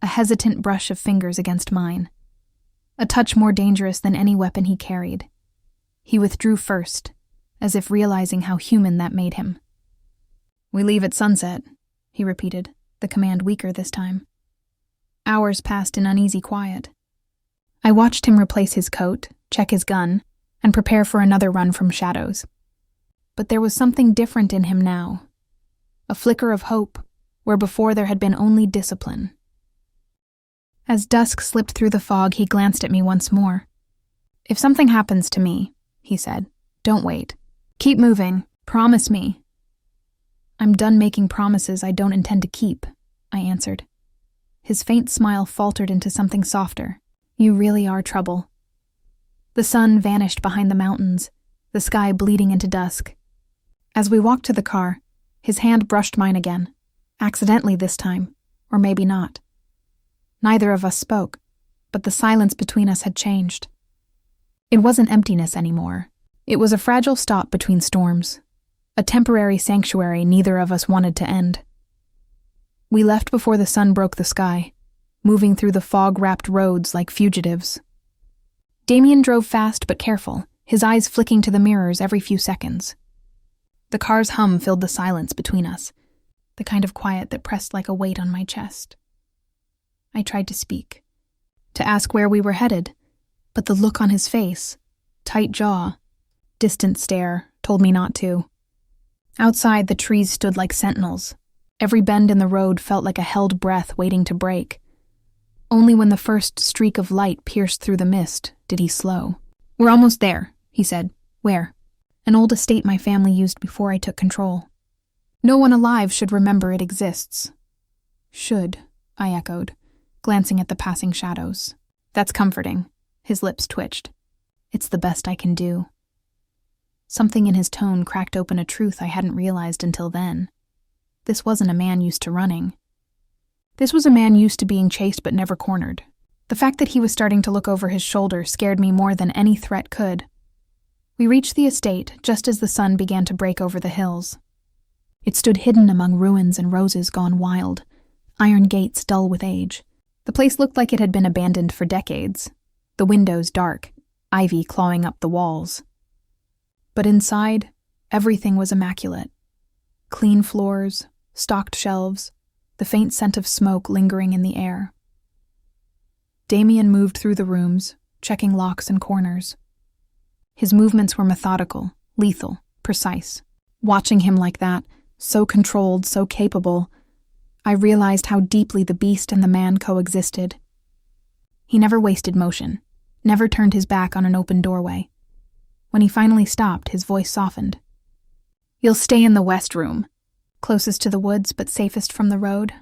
a hesitant brush of fingers against mine, a touch more dangerous than any weapon he carried. He withdrew first, as if realizing how human that made him. "We leave at sunset," he repeated, the command weaker this time. Hours passed in uneasy quiet. I watched him replace his coat, check his gun, and prepare for another run from shadows. But there was something different in him now. A flicker of hope, where before there had been only discipline. As dusk slipped through the fog, he glanced at me once more. "If something happens to me," he said, "don't wait. Keep moving. Promise me." "I'm done making promises I don't intend to keep," I answered. His faint smile faltered into something softer. You really are trouble. The sun vanished behind the mountains, the sky bleeding into dusk. As we walked to the car, his hand brushed mine again, accidentally this time, or maybe not. Neither of us spoke, but the silence between us had changed. It wasn't emptiness anymore. It was a fragile stop between storms, a temporary sanctuary neither of us wanted to end. We left before the sun broke the sky, moving through the fog-wrapped roads like fugitives. Damien drove fast but careful, his eyes flicking to the mirrors every few seconds. The car's hum filled the silence between us, the kind of quiet that pressed like a weight on my chest. I tried to speak, to ask where we were headed, but the look on his face, tight jaw, distant stare, told me not to. Outside, the trees stood like sentinels. Every bend in the road felt like a held breath waiting to break. Only when the first streak of light pierced through the mist did he slow. We're almost there, he said. Where? An old estate my family used before I took control. No one alive should remember it exists. Should, I echoed, glancing at the passing shadows. That's comforting. His lips twitched. It's the best I can do. Something in his tone cracked open a truth I hadn't realized until then. This wasn't a man used to running. This was a man used to being chased but never cornered. The fact that he was starting to look over his shoulder scared me more than any threat could. We reached the estate just as the sun began to break over the hills. It stood hidden among ruins and roses gone wild, iron gates dull with age. The place looked like it had been abandoned for decades, the windows dark, ivy clawing up the walls. But inside, everything was immaculate. Clean floors, stocked shelves, the faint scent of smoke lingering in the air. Damien moved through the rooms, checking locks and corners. His movements were methodical, lethal, precise. Watching him like that, so controlled, so capable, I realized how deeply the beast and the man coexisted. He never wasted motion, never turned his back on an open doorway. When he finally stopped, his voice softened. You'll stay in the west room. Closest to the woods, but safest from the road.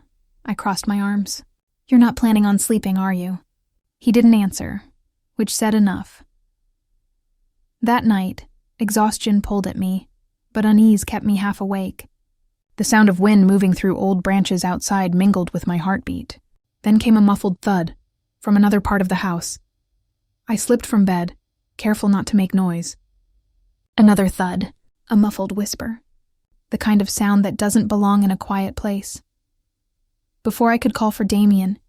I crossed my arms. You're not planning on sleeping, are you? He didn't answer, which said enough. That night, exhaustion pulled at me, but unease kept me half awake. The sound of wind moving through old branches outside mingled with my heartbeat. Then came a muffled thud from another part of the house. I slipped from bed, careful not to make noise. Another thud, a muffled whisper, the kind of sound that doesn't belong in a quiet place. Before I could call for Damien,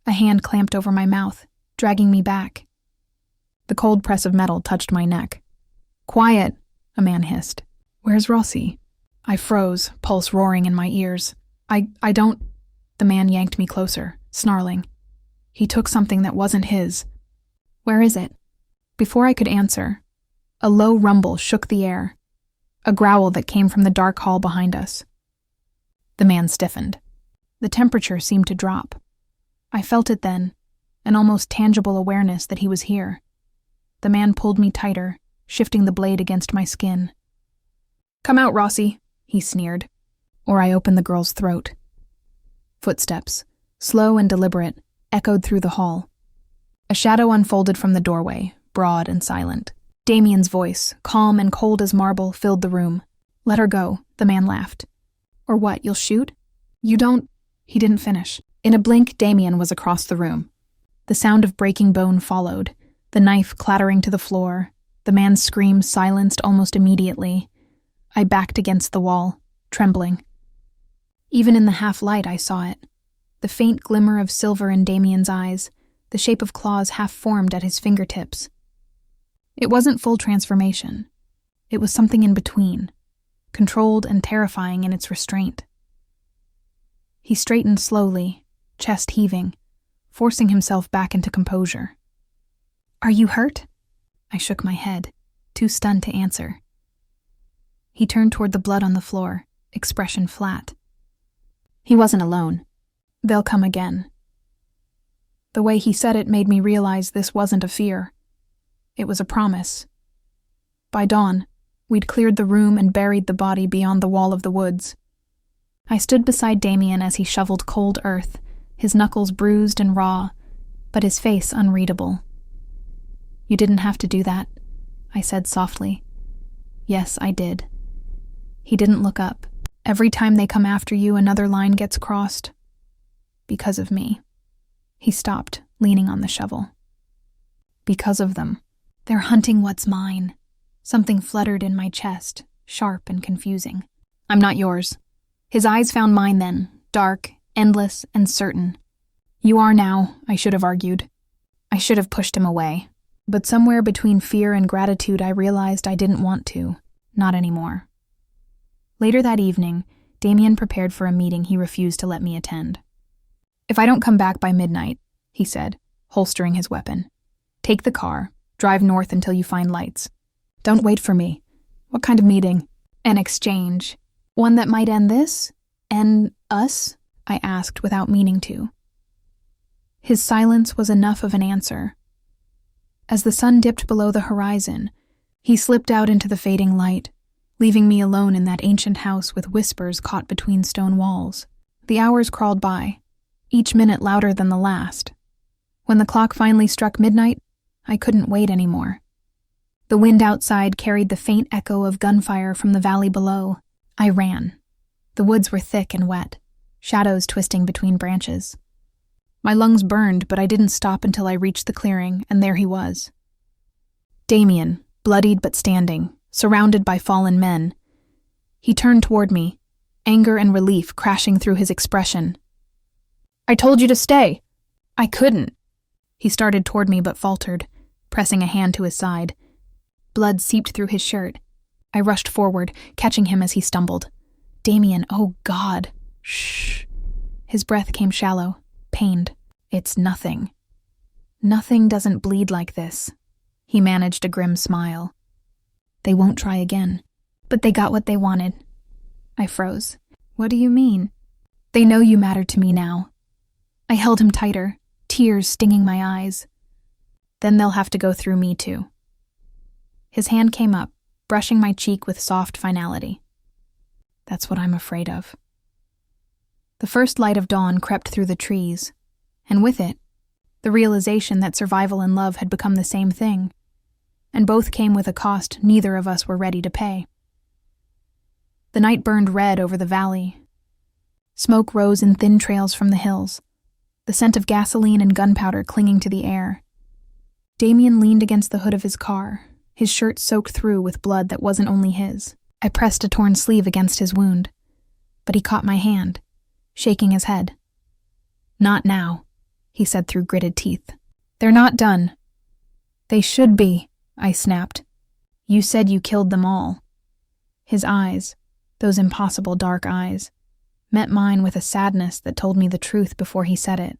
a hand clamped over my mouth, dragging me back. The cold press of metal touched my neck. Quiet, a man hissed. Where's Rossi? I froze, pulse roaring in my ears. I don't... The man yanked me closer, snarling. He took something that wasn't his. Where is it? Before I could answer, a low rumble shook the air, a growl that came from the dark hall behind us. The man stiffened. The temperature seemed to drop. I felt it then, an almost tangible awareness that he was here. The man pulled me tighter, shifting the blade against my skin. Come out, Rossi, he sneered, or I opened the girl's throat. Footsteps, slow and deliberate, echoed through the hall. A shadow unfolded from the doorway, broad and silent. Damien's voice, calm and cold as marble, filled the room. Let her go, the man laughed. Or what, you'll shoot? You don't... He didn't finish. In a blink, Damien was across the room. The sound of breaking bone followed, the knife clattering to the floor, the man's scream silenced almost immediately. I backed against the wall, trembling. Even in the half-light I saw it. The faint glimmer of silver in Damien's eyes, the shape of claws half-formed at his fingertips. It wasn't full transformation. It was something in between, controlled and terrifying in its restraint. He straightened slowly, chest heaving, forcing himself back into composure. Are you hurt? I shook my head, too stunned to answer. He turned toward the blood on the floor, expression flat. He wasn't alone. They'll come again. The way he said it made me realize this wasn't a fear. It was a promise. By dawn, we'd cleared the room and buried the body beyond the wall of the woods. I stood beside Damien as he shoveled cold earth, his knuckles bruised and raw, but his face unreadable. "You didn't have to do that," I said softly. "Yes, I did." He didn't look up. "Every time they come after you, another line gets crossed. Because of me." He stopped, leaning on the shovel. "Because of them. They're hunting what's mine." Something fluttered in my chest, sharp and confusing. "I'm not yours." His eyes found mine then, dark, endless, and certain. "You are now," I should have argued. I should have pushed him away. But somewhere between fear and gratitude, I realized I didn't want to. Not anymore. Later that evening, Damien prepared for a meeting he refused to let me attend. "If I don't come back by midnight," he said, holstering his weapon, "take the car, drive north until you find lights. Don't wait for me." "What kind of meeting?" "An exchange. One that might end this? End us?" I asked without meaning to. His silence was enough of an answer. As the sun dipped below the horizon, he slipped out into the fading light, leaving me alone in that ancient house with whispers caught between stone walls. The hours crawled by, each minute louder than the last. When the clock finally struck midnight, I couldn't wait anymore. The wind outside carried the faint echo of gunfire from the valley below. I ran. The woods were thick and wet, shadows twisting between branches. My lungs burned, but I didn't stop until I reached the clearing, and there he was. Damien, bloodied but standing, surrounded by fallen men. He turned toward me, anger and relief crashing through his expression. "I told you to stay." "I couldn't." He started toward me but faltered, pressing a hand to his side. Blood seeped through his shirt. I rushed forward, catching him as he stumbled. "Damien, oh God." "Shh." His breath came shallow, pained. "It's nothing." "Nothing doesn't bleed like this." He managed a grim smile. "They won't try again." "But they got what they wanted." I froze. "What do you mean?" "They know you matter to me now." I held him tighter, tears stinging my eyes. "Then they'll have to go through me too." His hand came up, brushing my cheek with soft finality. "That's what I'm afraid of." The first light of dawn crept through the trees, and with it, the realization that survival and love had become the same thing, and both came with a cost neither of us were ready to pay. The night burned red over the valley. Smoke rose in thin trails from the hills, the scent of gasoline and gunpowder clinging to the air. Damien leaned against the hood of his car, his shirt soaked through with blood that wasn't only his. I pressed a torn sleeve against his wound, but he caught my hand, shaking his head. "Not now," he said through gritted teeth. "They're not done." "They should be," I snapped. "You said you killed them all." His eyes, those impossible dark eyes, met mine with a sadness that told me the truth before he said it.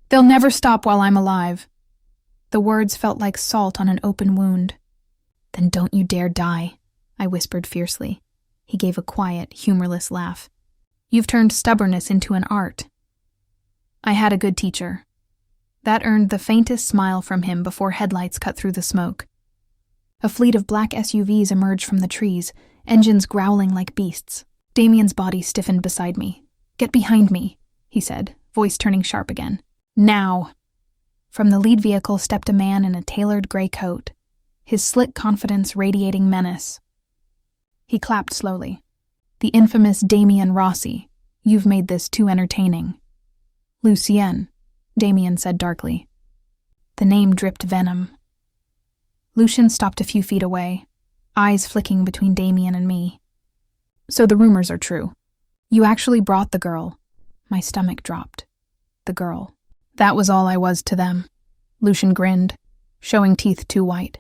"They'll never stop while I'm alive." The words felt like salt on an open wound. "Then don't you dare die," I whispered fiercely. He gave a quiet, humorless laugh. "You've turned stubbornness into an art." I had a good teacher. That earned the faintest smile from him before headlights cut through the smoke. A fleet of black SUVs emerged from the trees, engines growling like beasts. Damien's body stiffened beside me. "Get behind me," he said, voice turning sharp again. "Now." From the lead vehicle stepped a man in a tailored gray coat, his slick confidence radiating menace. He clapped slowly. "The infamous Damien Rossi. You've made this too entertaining." "Lucien," Damien said darkly. The name dripped venom. Lucien stopped a few feet away, eyes flicking between Damien and me. "So the rumors are true. You actually brought the girl." My stomach dropped. The girl. That was all I was to them. Lucien grinned, showing teeth too white.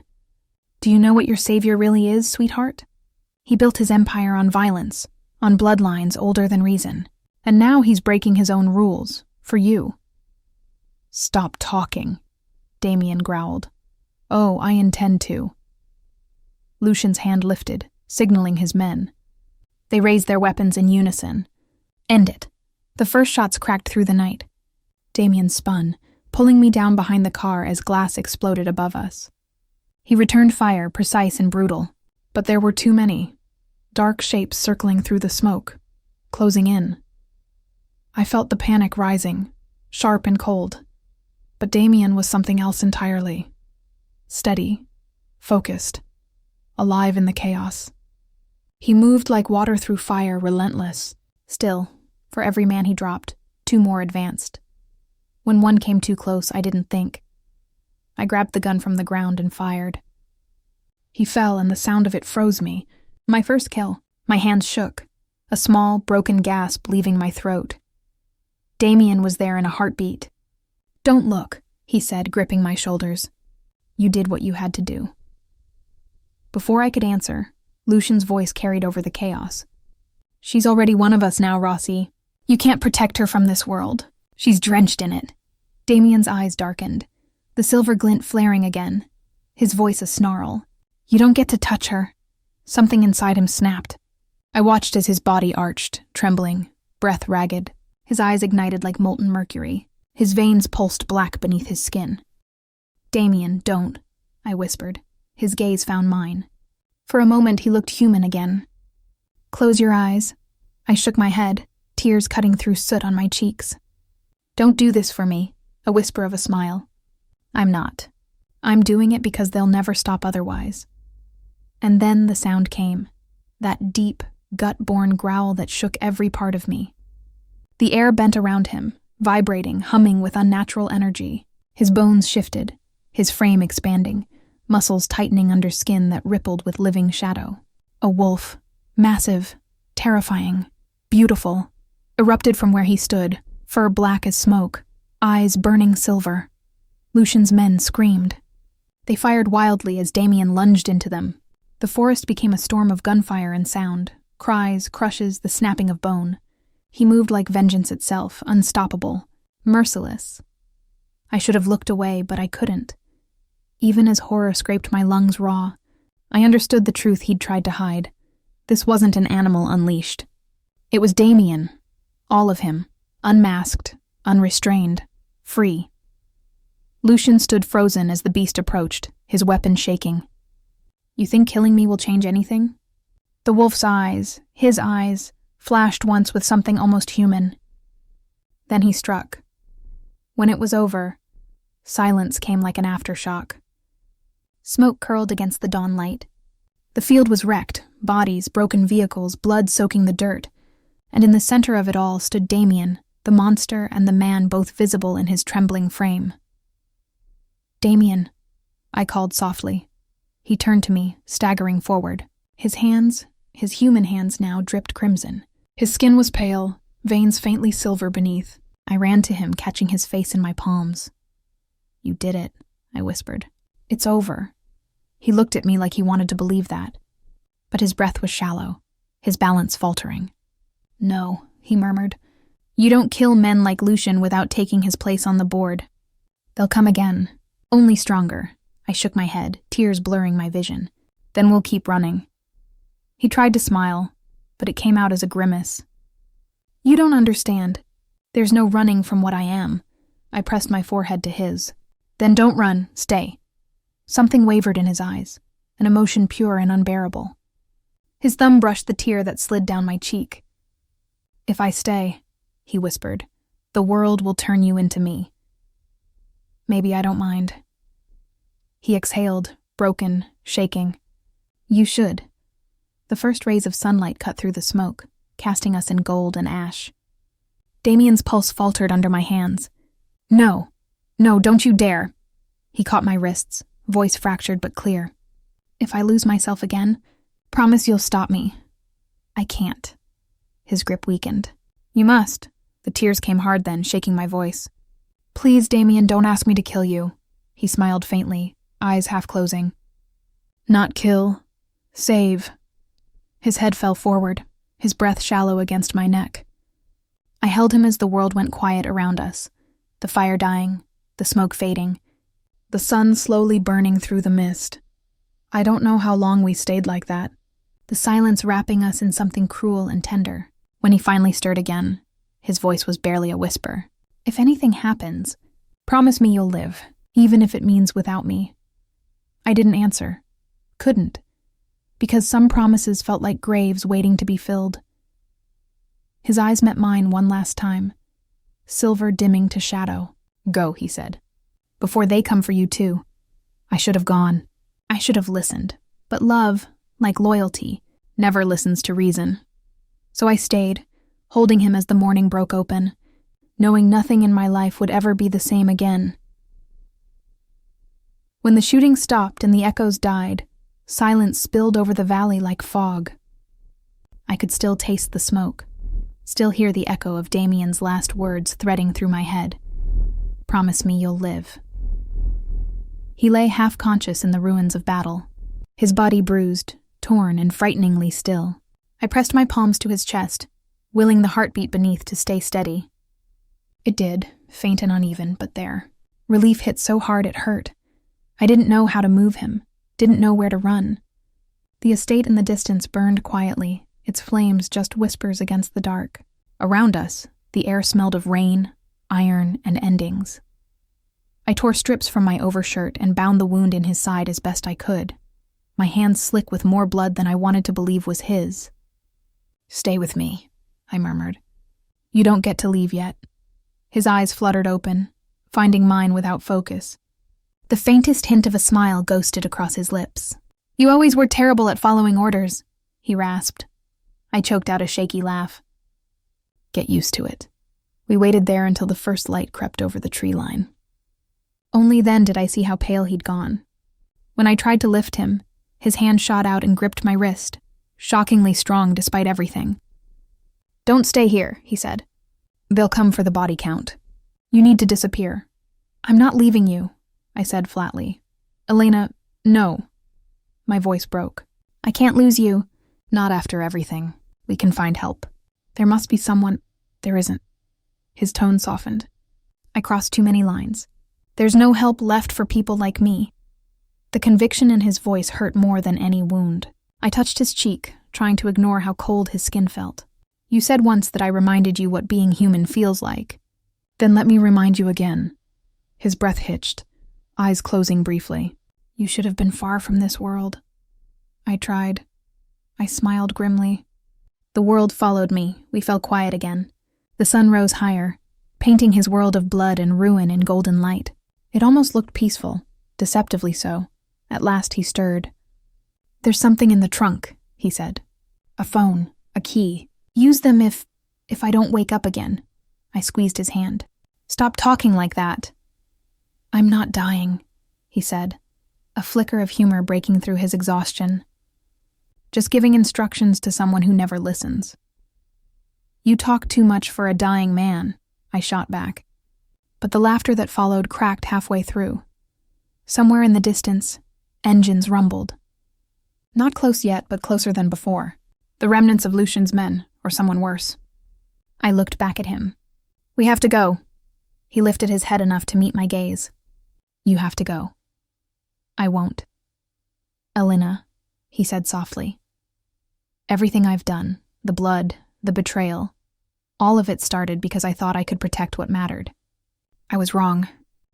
"Do you know what your savior really is, sweetheart? He built his empire on violence, on bloodlines older than reason, and now he's breaking his own rules, for you." "Stop talking," Damien growled. "Oh, I intend to." Lucien's hand lifted, signaling his men. They raised their weapons in unison. "End it." The first shots cracked through the night. Damien spun, pulling me down behind the car as glass exploded above us. He returned fire, precise and brutal, but there were too many. Dark shapes circling through the smoke, closing in. I felt the panic rising, sharp and cold. But Damien was something else entirely. Steady, focused, alive in the chaos. He moved like water through fire, relentless. Still, for every man he dropped, 2 more advanced. When one came too close, I didn't think. I grabbed the gun from the ground and fired. He fell, and the sound of it froze me. My first kill. My hands shook, a small, broken gasp leaving my throat. Damien was there in a heartbeat. "Don't look," he said, gripping my shoulders. "You did what you had to do." Before I could answer, Lucian's voice carried over the chaos. "She's already one of us now, Rossi. You can't protect her from this world. She's drenched in it." Damien's eyes darkened, the silver glint flaring again, his voice a snarl. "You don't get to touch her." Something inside him snapped. I watched as his body arched, trembling, breath ragged, his eyes ignited like molten mercury, his veins pulsed black beneath his skin. "Damien, don't," I whispered. His gaze found mine. For a moment he looked human again. "Close your eyes." I shook my head, tears cutting through soot on my cheeks. "Don't do this for me," a whisper of a smile. "I'm not. I'm doing it because they'll never stop otherwise." And then the sound came, that deep, gut-born growl that shook every part of me. The air bent around him, vibrating, humming with unnatural energy. His bones shifted, his frame expanding, muscles tightening under skin that rippled with living shadow. A wolf, massive, terrifying, beautiful, erupted from where he stood, fur black as smoke, eyes burning silver. Lucian's men screamed. They fired wildly as Damien lunged into them. The forest became a storm of gunfire and sound, cries, crushes, the snapping of bone. He moved like vengeance itself, unstoppable, merciless. I should have looked away, but I couldn't. Even as horror scraped my lungs raw, I understood the truth he'd tried to hide. This wasn't an animal unleashed. It was Damien, all of him, unmasked, unrestrained, free. Lucian stood frozen as the beast approached, his weapon shaking. "You think killing me will change anything?" The wolf's eyes, his eyes, flashed once with something almost human. Then he struck. When it was over, silence came like an aftershock. Smoke curled against the dawn light. The field was wrecked, bodies, broken vehicles, blood soaking the dirt, and in the center of it all stood Damien, the monster and the man both visible in his trembling frame. "Damien," I called softly. He turned to me, staggering forward. His hands, his human hands now, dripped crimson. His skin was pale, veins faintly silver beneath. I ran to him, catching his face in my palms. "You did it," I whispered. "It's over." He looked at me like he wanted to believe that. But his breath was shallow, his balance faltering. "No," he murmured. "You don't kill men like Lucian without taking his place on the board. They'll come again, only stronger." I shook my head, tears blurring my vision. "Then we'll keep running." He tried to smile, but it came out as a grimace. "You don't understand. There's no running from what I am." I pressed my forehead to his. "Then don't run, stay." Something wavered in his eyes, an emotion pure and unbearable. His thumb brushed the tear that slid down my cheek. "If I stay," he whispered, "the world will turn you into me." "Maybe I don't mind." He exhaled, broken, shaking. "You should." The first rays of sunlight cut through the smoke, casting us in gold and ash. Damien's pulse faltered under my hands. No, don't you dare." He caught my wrists, voice fractured but clear. "If I lose myself again, promise you'll stop me." "I can't." His grip weakened. "You must." The tears came hard then, shaking my voice. "Please, Damien, don't ask me to kill you." He smiled faintly, eyes half closing. "Not kill. Save." His head fell forward, his breath shallow against my neck. I held him as the world went quiet around us, the fire dying, the smoke fading, the sun slowly burning through the mist. I don't know how long we stayed like that, the silence wrapping us in something cruel and tender. When he finally stirred again, his voice was barely a whisper. "If anything happens, promise me you'll live, even if it means without me." I didn't answer. Couldn't. Because some promises felt like graves waiting to be filled. His eyes met mine one last time, silver dimming to shadow. "Go," he said. "Before they come for you too." I should have gone. I should have listened. But love, like loyalty, never listens to reason. So I stayed, holding him as the morning broke open, knowing nothing in my life would ever be the same again. When the shooting stopped and the echoes died, silence spilled over the valley like fog. I could still taste the smoke, still hear the echo of Damien's last words threading through my head. "Promise me you'll live." He lay half-conscious in the ruins of battle, his body bruised, torn, and frighteningly still. I pressed my palms to his chest, willing the heartbeat beneath to stay steady. It did, faint and uneven, but there. Relief hit so hard it hurt. I didn't know how to move him, didn't know where to run. The estate in the distance burned quietly, its flames just whispers against the dark. Around us, the air smelled of rain, iron, and endings. I tore strips from my overshirt and bound the wound in his side as best I could, my hands slick with more blood than I wanted to believe was his. "Stay with me," I murmured. "You don't get to leave yet." His eyes fluttered open, finding mine without focus. The faintest hint of a smile ghosted across his lips. "You always were terrible at following orders," he rasped. I choked out a shaky laugh. "Get used to it." We waited there until the first light crept over the tree line. Only then did I see how pale he'd gone. When I tried to lift him, his hand shot out and gripped my wrist, shockingly strong despite everything. "Don't stay here," he said. "They'll come for the body count. You need to disappear." "I'm not leaving you," I said flatly. "Elena, no." My voice broke. "I can't lose you." "Not after everything. We can find help. There must be someone." "There isn't." His tone softened. I crossed too many lines. "There's no help left for people like me." The conviction in his voice hurt more than any wound. I touched his cheek, trying to ignore how cold his skin felt. "You said once that I reminded you what being human feels like. Then let me remind you again." His breath hitched, eyes closing briefly. "You should have been far from this world." I tried. I smiled grimly. The world followed me. We fell quiet again. The sun rose higher, painting his world of blood and ruin in golden light. It almost looked peaceful, deceptively so. At last he stirred. "There's something in the trunk," he said. "A phone, a key. Use them if I don't wake up again." I squeezed his hand. "Stop talking like that." "I'm not dying," he said, a flicker of humor breaking through his exhaustion. "Just giving instructions to someone who never listens." "You talk too much for a dying man," I shot back. But the laughter that followed cracked halfway through. Somewhere in the distance, engines rumbled. Not close yet, but closer than before. The remnants of Lucian's men, or someone worse. I looked back at him. "We have to go." He lifted his head enough to meet my gaze. "You have to go." "I won't." "Elena," he said softly. "Everything I've done, the blood, the betrayal, all of it started because I thought I could protect what mattered. I was wrong.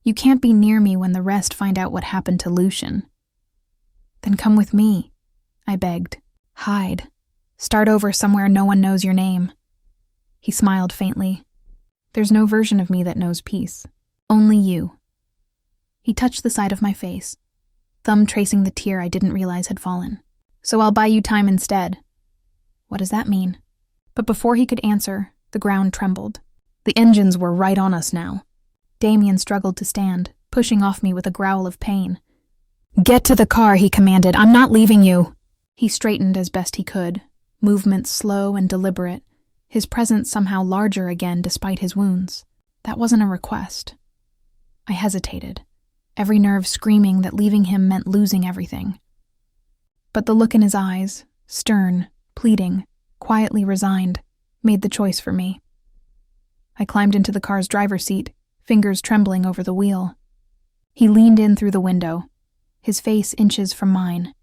You can't be near me when the rest find out what happened to Lucian." "Then come with me," I begged. "Hide. Start over somewhere no one knows your name." He smiled faintly. "There's no version of me that knows peace. Only you." He touched the side of my face, thumb tracing the tear I didn't realize had fallen. "So I'll buy you time instead." "What does that mean?" But before he could answer, the ground trembled. The engines were right on us now. Damien struggled to stand, pushing off me with a growl of pain. "Get to the car," he commanded. "I'm not leaving you." He straightened as best he could, movements slow and deliberate, his presence somehow larger again despite his wounds. That wasn't a request. I hesitated, every nerve screaming that leaving him meant losing everything. But the look in his eyes, stern, pleading, quietly resigned, made the choice for me. I climbed into the car's driver's seat, fingers trembling over the wheel. He leaned in through the window, his face inches from mine,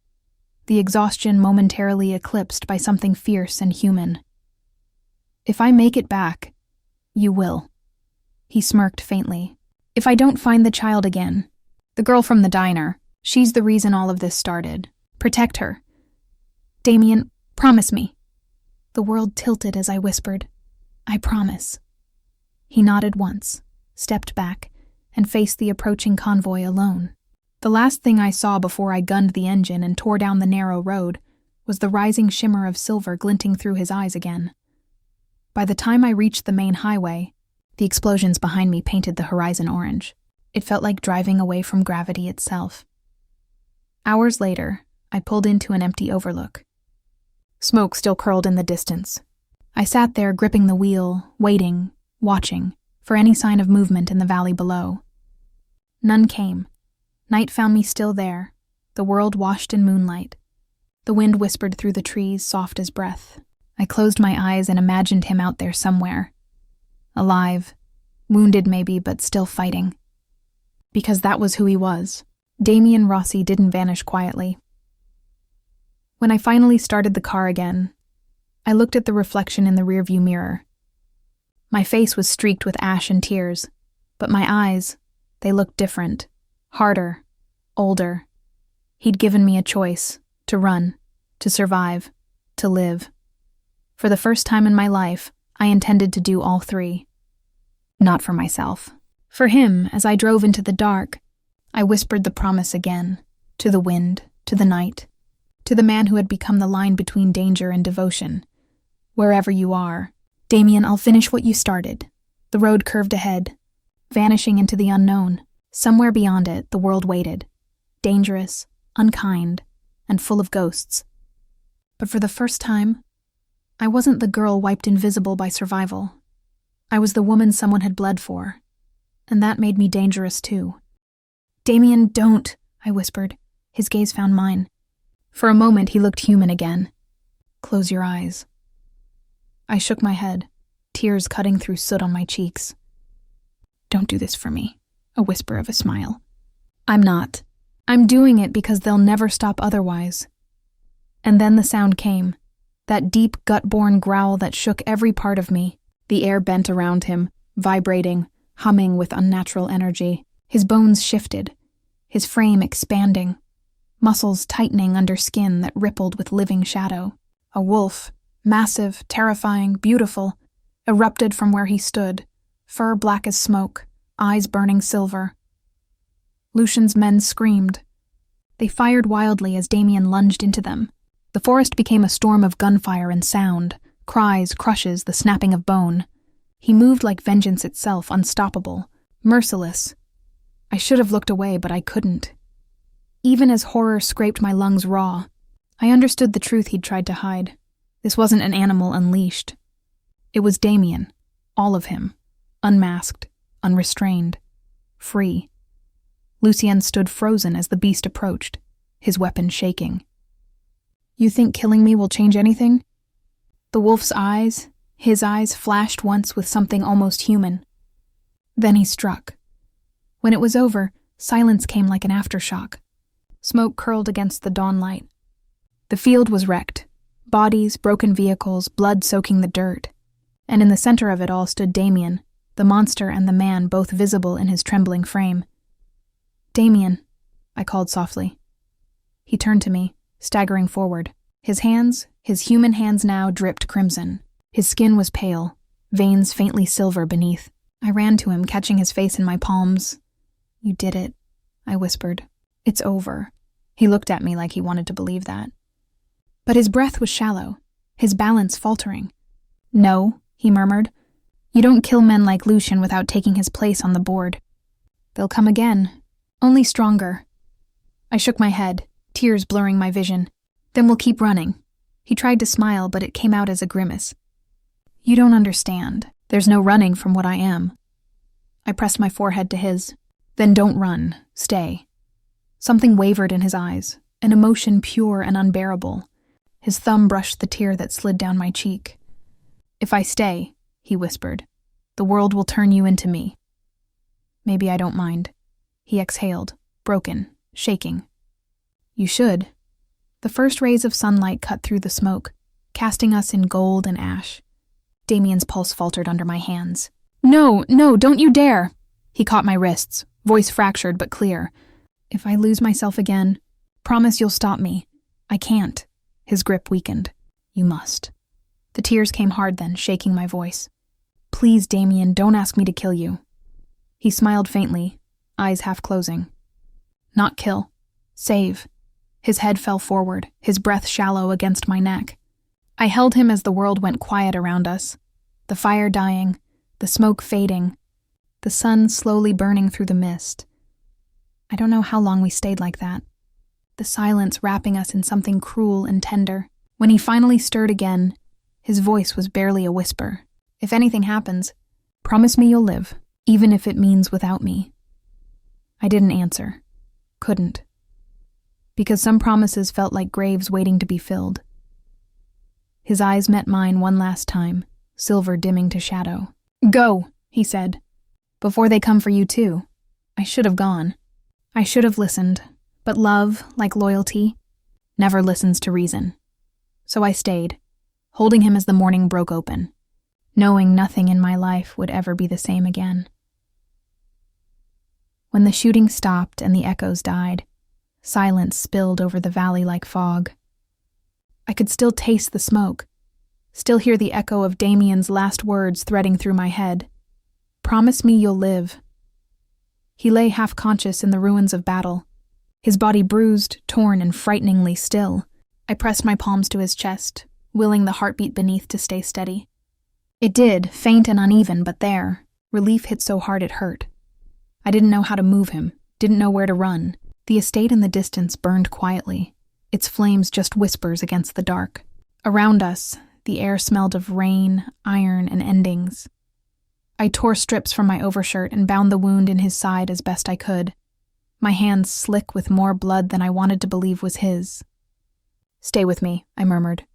the exhaustion momentarily eclipsed by something fierce and human. "If I make it back, you will." He smirked faintly. "If I don't find the child again, the girl from the diner, she's the reason all of this started. Protect her. Damien, promise me." The world tilted as I whispered, "I promise." He nodded once, stepped back, and faced the approaching convoy alone. The last thing I saw before I gunned the engine and tore down the narrow road was the rising shimmer of silver glinting through his eyes again. By the time I reached the main highway, the explosions behind me painted the horizon orange. It felt like driving away from gravity itself. Hours later, I pulled into an empty overlook. Smoke still curled in the distance. I sat there gripping the wheel, waiting, watching, for any sign of movement in the valley below. None came. Night found me still there, the world washed in moonlight. The wind whispered through the trees, soft as breath. I closed my eyes and imagined him out there somewhere. Alive, wounded maybe, but still fighting. Because that was who he was. Damien Rossi didn't vanish quietly. When I finally started the car again, I looked at the reflection in the rearview mirror. My face was streaked with ash and tears, but my eyes, they looked different, harder, older. He'd given me a choice, to run, to survive, to live. For the first time in my life, I intended to do all three. Not for myself. For him, as I drove into the dark, I whispered the promise again, to the wind, to the night, to the man who had become the line between danger and devotion. Wherever you are, Damien, I'll finish what you started. The road curved ahead, vanishing into the unknown. Somewhere beyond it, the world waited, dangerous, unkind, and full of ghosts. But for the first time, I wasn't the girl wiped invisible by survival. I was the woman someone had bled for, and that made me dangerous too. Damien, don't, I whispered. His gaze found mine. For a moment, he looked human again. Close your eyes. I shook my head, tears cutting through soot on my cheeks. Don't do this for me, a whisper of a smile. I'm not. I'm doing it because they'll never stop otherwise. And then the sound came, that deep, gut-born growl that shook every part of me. The air bent around him, vibrating, humming with unnatural energy. His bones shifted, his frame expanding, muscles tightening under skin that rippled with living shadow. A wolf, massive, terrifying, beautiful, erupted from where he stood, fur black as smoke, eyes burning silver. Lucian's men screamed. They fired wildly as Damien lunged into them. The forest became a storm of gunfire and sound, cries, crushes, the snapping of bone. He moved like vengeance itself, unstoppable, merciless. I should have looked away, but I couldn't. Even as horror scraped my lungs raw, I understood the truth he'd tried to hide. This wasn't an animal unleashed. It was Damien, all of him, unmasked, unrestrained, free. Lucien stood frozen as the beast approached, his weapon shaking. You think killing me will change anything? The wolf's eyes, his eyes flashed once with something almost human. Then he struck. When it was over, silence came like an aftershock. Smoke curled against the dawn light. The field was wrecked. Bodies, broken vehicles, blood soaking the dirt. And in the center of it all stood Damien, the monster and the man both visible in his trembling frame. Damien, I called softly. He turned to me, staggering forward. His hands, his human hands now, dripped crimson. His skin was pale, veins faintly silver beneath. I ran to him, catching his face in my palms. You did it, I whispered. It's over. He looked at me like he wanted to believe that. But his breath was shallow, his balance faltering. No, he murmured. You don't kill men like Lucien without taking his place on the board. They'll come again, only stronger. I shook my head, tears blurring my vision. Then we'll keep running. He tried to smile, but it came out as a grimace. You don't understand. There's no running from what I am. I pressed my forehead to his. Then don't run. Stay. Something wavered in his eyes, an emotion pure and unbearable. His thumb brushed the tear that slid down my cheek. If I stay, he whispered, the world will turn you into me. Maybe I don't mind. He exhaled, broken, shaking. You should. The first rays of sunlight cut through the smoke, casting us in gold and ash. Damien's pulse faltered under my hands. No, don't you dare! He caught my wrists, voice fractured but clear. If I lose myself again, promise you'll stop me. I can't. His grip weakened. You must. The tears came hard then, shaking my voice. Please, Damien, don't ask me to kill you. He smiled faintly, eyes half closing. Not kill. Save. His head fell forward, his breath shallow against my neck. I held him as the world went quiet around us, the fire dying, the smoke fading, the sun slowly burning through the mist. I don't know how long we stayed like that, the silence wrapping us in something cruel and tender. When he finally stirred again, his voice was barely a whisper. If anything happens, promise me you'll live, even if it means without me. I didn't answer. Couldn't. Because some promises felt like graves waiting to be filled. His eyes met mine one last time, silver dimming to shadow. Go, he said. Before they come for you too. I should have gone. I should have listened, but love, like loyalty, never listens to reason. So I stayed, holding him as the morning broke open, knowing nothing in my life would ever be the same again. When the shooting stopped and the echoes died, silence spilled over the valley like fog. I could still taste the smoke, still hear the echo of Damien's last words threading through my head. Promise me you'll live. He lay half-conscious in the ruins of battle, his body bruised, torn, and frighteningly still. I pressed my palms to his chest, willing the heartbeat beneath to stay steady. It did, faint and uneven, but there, relief hit so hard it hurt. I didn't know how to move him, didn't know where to run. The estate in the distance burned quietly, its flames just whispers against the dark. Around us, the air smelled of rain, iron, and endings. I tore strips from my overshirt and bound the wound in his side as best I could, my hands slick with more blood than I wanted to believe was his. Stay with me, I murmured.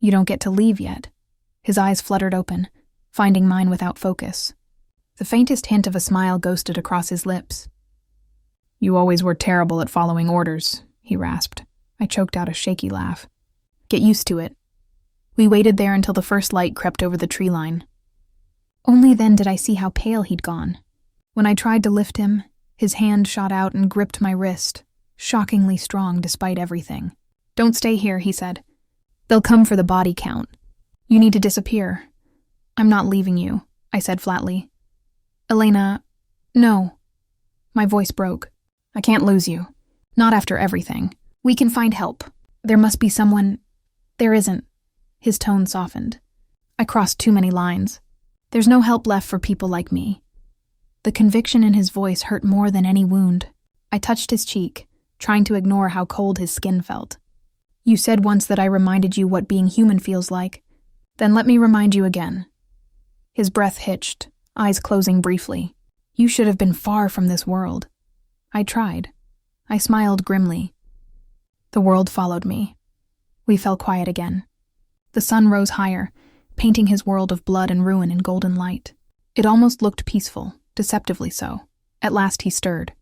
You don't get to leave yet. His eyes fluttered open, finding mine without focus. The faintest hint of a smile ghosted across his lips. You always were terrible at following orders, he rasped. I choked out a shaky laugh. Get used to it. We waited there until the first light crept over the tree line. Only then did I see how pale he'd gone. When I tried to lift him, his hand shot out and gripped my wrist, shockingly strong despite everything. Don't stay here, he said. They'll come for the body count. You need to disappear. I'm not leaving you, I said flatly. Elena, no. My voice broke. I can't lose you. Not after everything. We can find help. There must be someone. There isn't. His tone softened. I crossed too many lines. There's no help left for people like me. The conviction in his voice hurt more than any wound. I touched his cheek, trying to ignore how cold his skin felt. You said once that I reminded you what being human feels like. Then let me remind you again. His breath hitched, eyes closing briefly. You should have been far from this world. I tried. I smiled grimly. The world followed me. We fell quiet again. The sun rose higher, painting his world of blood and ruin in golden light. It almost looked peaceful, deceptively so. At last he stirred.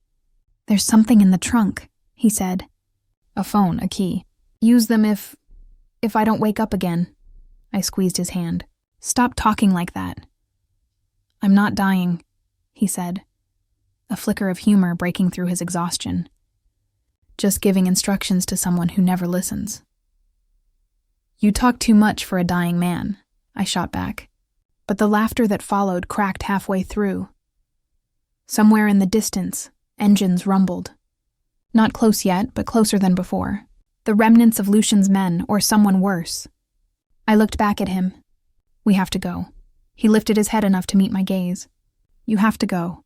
There's something in the trunk, he said. A phone, a key. Use them if I don't wake up again. I squeezed his hand. Stop talking like that. I'm not dying, he said, a flicker of humor breaking through his exhaustion. Just giving instructions to someone who never listens. You talk too much for a dying man, I shot back. But the laughter that followed cracked halfway through. Somewhere in the distance, engines rumbled. Not close yet, but closer than before. The remnants of Lucian's men, or someone worse. I looked back at him. We have to go. He lifted his head enough to meet my gaze. You have to go.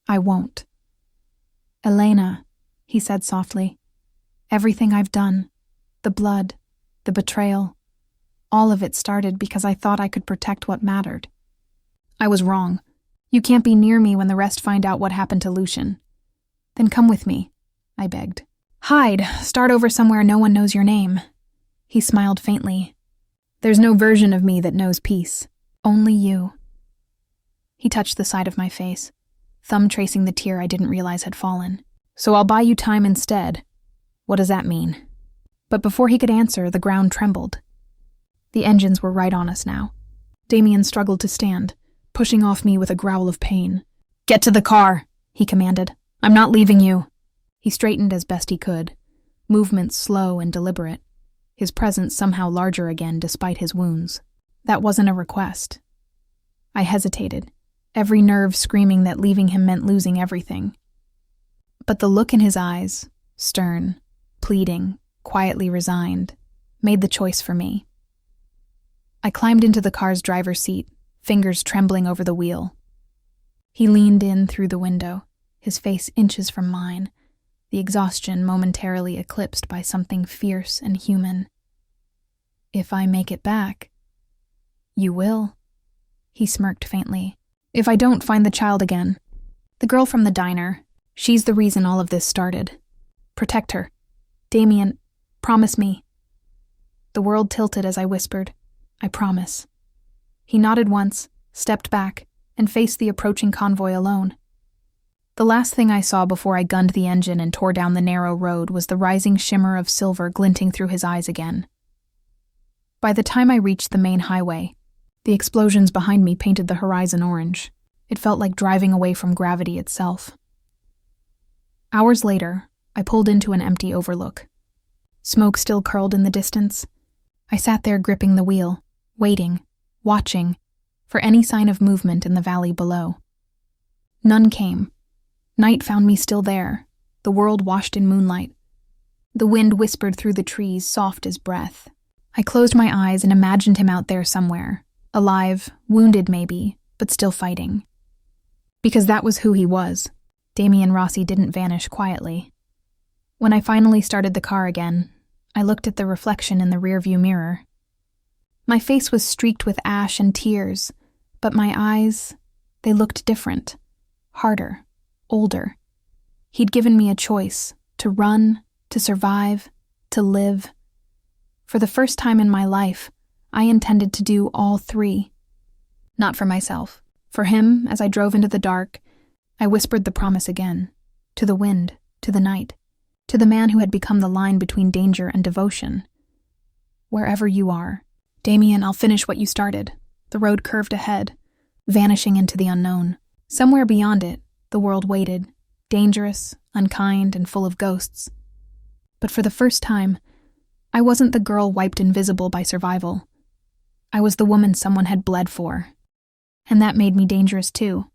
I won't. Elena, he said softly. Everything I've done, the blood, the betrayal, all of it started because I thought I could protect what mattered. I was wrong. You can't be near me when the rest find out what happened to Lucian. Then come with me, I begged. Hide, start over somewhere no one knows your name. He smiled faintly. There's no version of me that knows peace. Only you. He touched the side of my face, thumb tracing the tear I didn't realize had fallen. So I'll buy you time instead. What does that mean? But before he could answer, the ground trembled. The engines were right on us now. Damien struggled to stand, pushing off me with a growl of pain. Get to the car, he commanded. I'm not leaving you. He straightened as best he could, movements slow and deliberate, his presence somehow larger again despite his wounds. That wasn't a request. I hesitated, every nerve screaming that leaving him meant losing everything. But the look in his eyes, stern, pleading, quietly resigned, made the choice for me. I climbed into the car's driver's seat, fingers trembling over the wheel. He leaned in through the window, his face inches from mine, the exhaustion momentarily eclipsed by something fierce and human. "If I make it back." "You will," he smirked faintly. "If I don't find the child again. The girl from the diner, she's the reason all of this started. Protect her. Damien, promise me." The world tilted as I whispered, "I promise." He nodded once, stepped back, and faced the approaching convoy alone. The last thing I saw before I gunned the engine and tore down the narrow road was the rising shimmer of silver glinting through his eyes again. By the time I reached the main highway, the explosions behind me painted the horizon orange. It felt like driving away from gravity itself. Hours later, I pulled into an empty overlook. Smoke still curled in the distance. I sat there gripping the wheel, waiting, watching, for any sign of movement in the valley below. None came. Night found me still there, the world washed in moonlight. The wind whispered through the trees, soft as breath. I closed my eyes and imagined him out there somewhere, alive, wounded maybe, but still fighting. Because that was who he was. Damien Rossi didn't vanish quietly. When I finally started the car again, I looked at the reflection in the rearview mirror. My face was streaked with ash and tears, but my eyes, they looked different, harder, older. He'd given me a choice, to run, to survive, to live. For the first time in my life, I intended to do all three. Not for myself. For him, as I drove into the dark, I whispered the promise again, to the wind, to the night, to the man who had become the line between danger and devotion. Wherever you are, Damien, I'll finish what you started. The road curved ahead, vanishing into the unknown. Somewhere beyond it, the world waited, dangerous, unkind, and full of ghosts. But for the first time, I wasn't the girl wiped invisible by survival. I was the woman someone had bled for. And that made me dangerous too.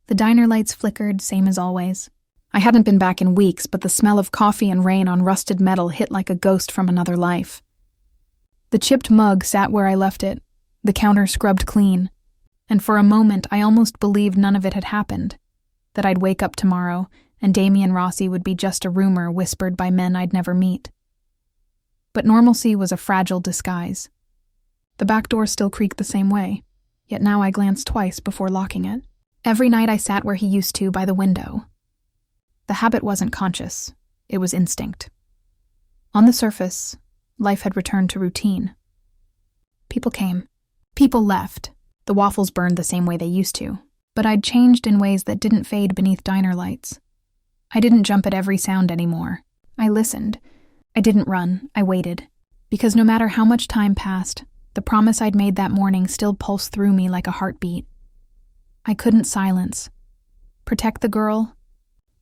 The diner lights flickered, same as always. I hadn't been back in weeks, but the smell of coffee and rain on rusted metal hit like a ghost from another life. The chipped mug sat where I left it, the counter scrubbed clean, and for a moment I almost believed none of it had happened, that I'd wake up tomorrow and Damien Rossi would be just a rumor whispered by men I'd never meet. But normalcy was a fragile disguise. The back door still creaked the same way, yet now I glanced twice before locking it. Every night I sat where he used to by the window. The habit wasn't conscious, it was instinct. On the surface, life had returned to routine. People came. People left. The waffles burned the same way they used to, but I'd changed in ways that didn't fade beneath diner lights. I didn't jump at every sound anymore. I listened. I didn't run. I waited. Because no matter how much time passed, the promise I'd made that morning still pulsed through me like a heartbeat. I couldn't silence. Protect the girl.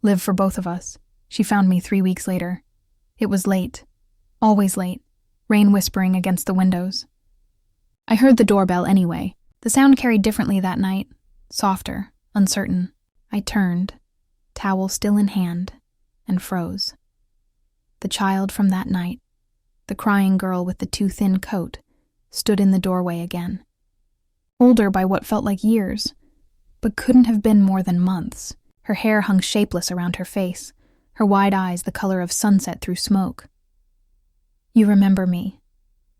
Live for both of us. She found me 3 weeks later. It was late. Always late. Rain whispering against the windows. I heard the doorbell anyway. The sound carried differently that night. Softer, uncertain. I turned, towel still in hand, and froze. The child from that night, the crying girl with the too thin coat, stood in the doorway again. Older by what felt like years, but couldn't have been more than months. Her hair hung shapeless around her face, her wide eyes the color of sunset through smoke. "You remember me,"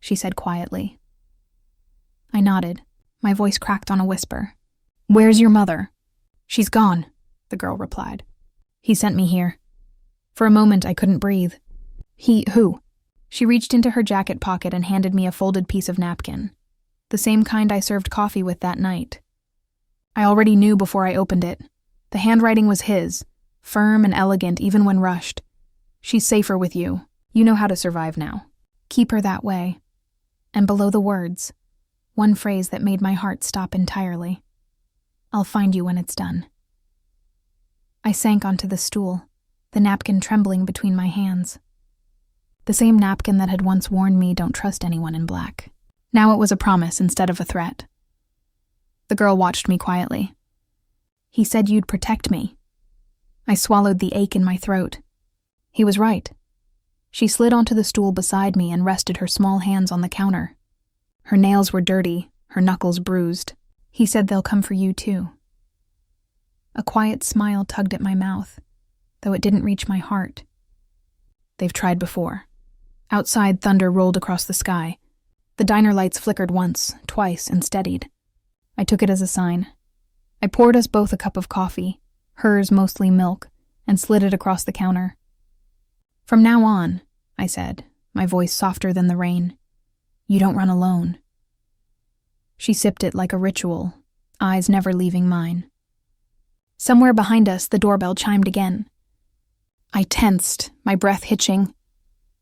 she said quietly. I nodded. My voice cracked on a whisper. "Where's your mother?" "She's gone," the girl replied. "He sent me here." For a moment I couldn't breathe. Who? She reached into her jacket pocket and handed me a folded piece of napkin. The same kind I served coffee with that night. I already knew before I opened it. The handwriting was his, firm and elegant even when rushed. "She's safer with you. You know how to survive now. Keep her that way." And below the words, one phrase that made my heart stop entirely. "I'll find you when it's done." I sank onto the stool, the napkin trembling between my hands. The same napkin that had once warned me don't trust anyone in black. Now it was a promise instead of a threat. The girl watched me quietly. He said you'd protect me. I swallowed the ache in my throat. He was right. She slid onto the stool beside me and rested her small hands on the counter. Her nails were dirty, her knuckles bruised. He said they'll come for you too. A quiet smile tugged at my mouth, though it didn't reach my heart. They've tried before. Outside, thunder rolled across the sky. The diner lights flickered once, twice, and steadied. I took it as a sign. I poured us both a cup of coffee, hers mostly milk, and slid it across the counter. From now on, I said, my voice softer than the rain, you don't run alone. She sipped it like a ritual, eyes never leaving mine. Somewhere behind us, the doorbell chimed again. I tensed, my breath hitching.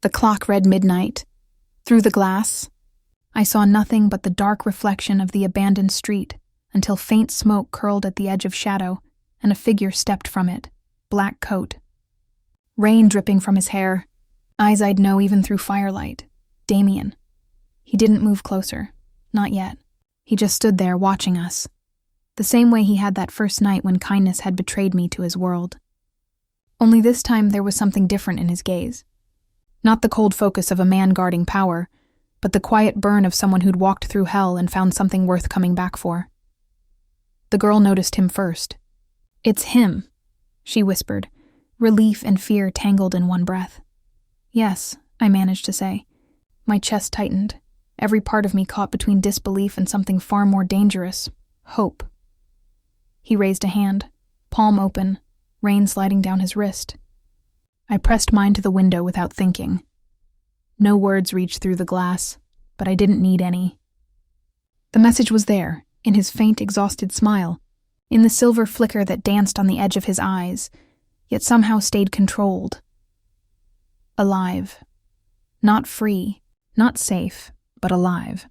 The clock read midnight. Through the glass, I saw nothing but the dark reflection of the abandoned street until faint smoke curled at the edge of shadow and a figure stepped from it, black coat. Rain dripping from his hair, eyes I'd know even through firelight. Damien. He didn't move closer, not yet. He just stood there watching us, the same way he had that first night when kindness had betrayed me to his world. Only this time there was something different in his gaze. Not the cold focus of a man guarding power, but the quiet burn of someone who'd walked through hell and found something worth coming back for. The girl noticed him first. It's him, she whispered, relief and fear tangled in one breath. Yes, I managed to say. My chest tightened, every part of me caught between disbelief and something far more dangerous, hope. He raised a hand, palm open, rain sliding down his wrist. I pressed mine to the window without thinking. No words reached through the glass, but I didn't need any. The message was there, in his faint, exhausted smile, in the silver flicker that danced on the edge of his eyes, yet somehow stayed controlled. Alive. Not free, not safe, but alive.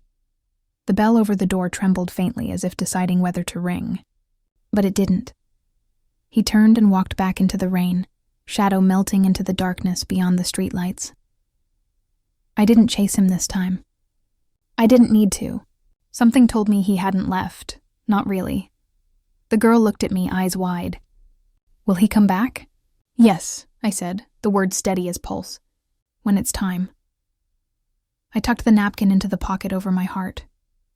The bell over the door trembled faintly as if deciding whether to ring. But it didn't. He turned and walked back into the rain, shadow melting into the darkness beyond the streetlights. I didn't chase him this time. I didn't need to. Something told me he hadn't left. Not really. The girl looked at me, eyes wide. Will he come back? Yes, I said, the word steady as pulse. When it's time. I tucked the napkin into the pocket over my heart,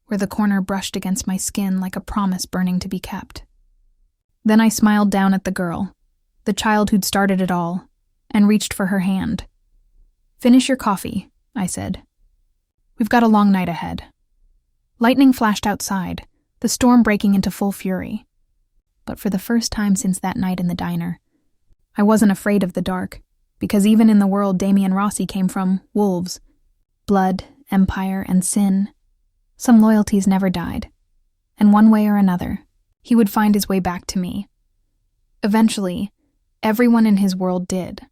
where the corner brushed against my skin like a promise burning to be kept. Then I smiled down at the girl, the child who'd started it all, and reached for her hand. Finish your coffee, I said. We've got a long night ahead. Lightning flashed outside, the storm breaking into full fury. But for the first time since that night in the diner, I wasn't afraid of the dark, because even in the world Damien Rossi came from, wolves, blood, empire, and sin, some loyalties never died, and one way or another, he would find his way back to me. Eventually, everyone in his world did.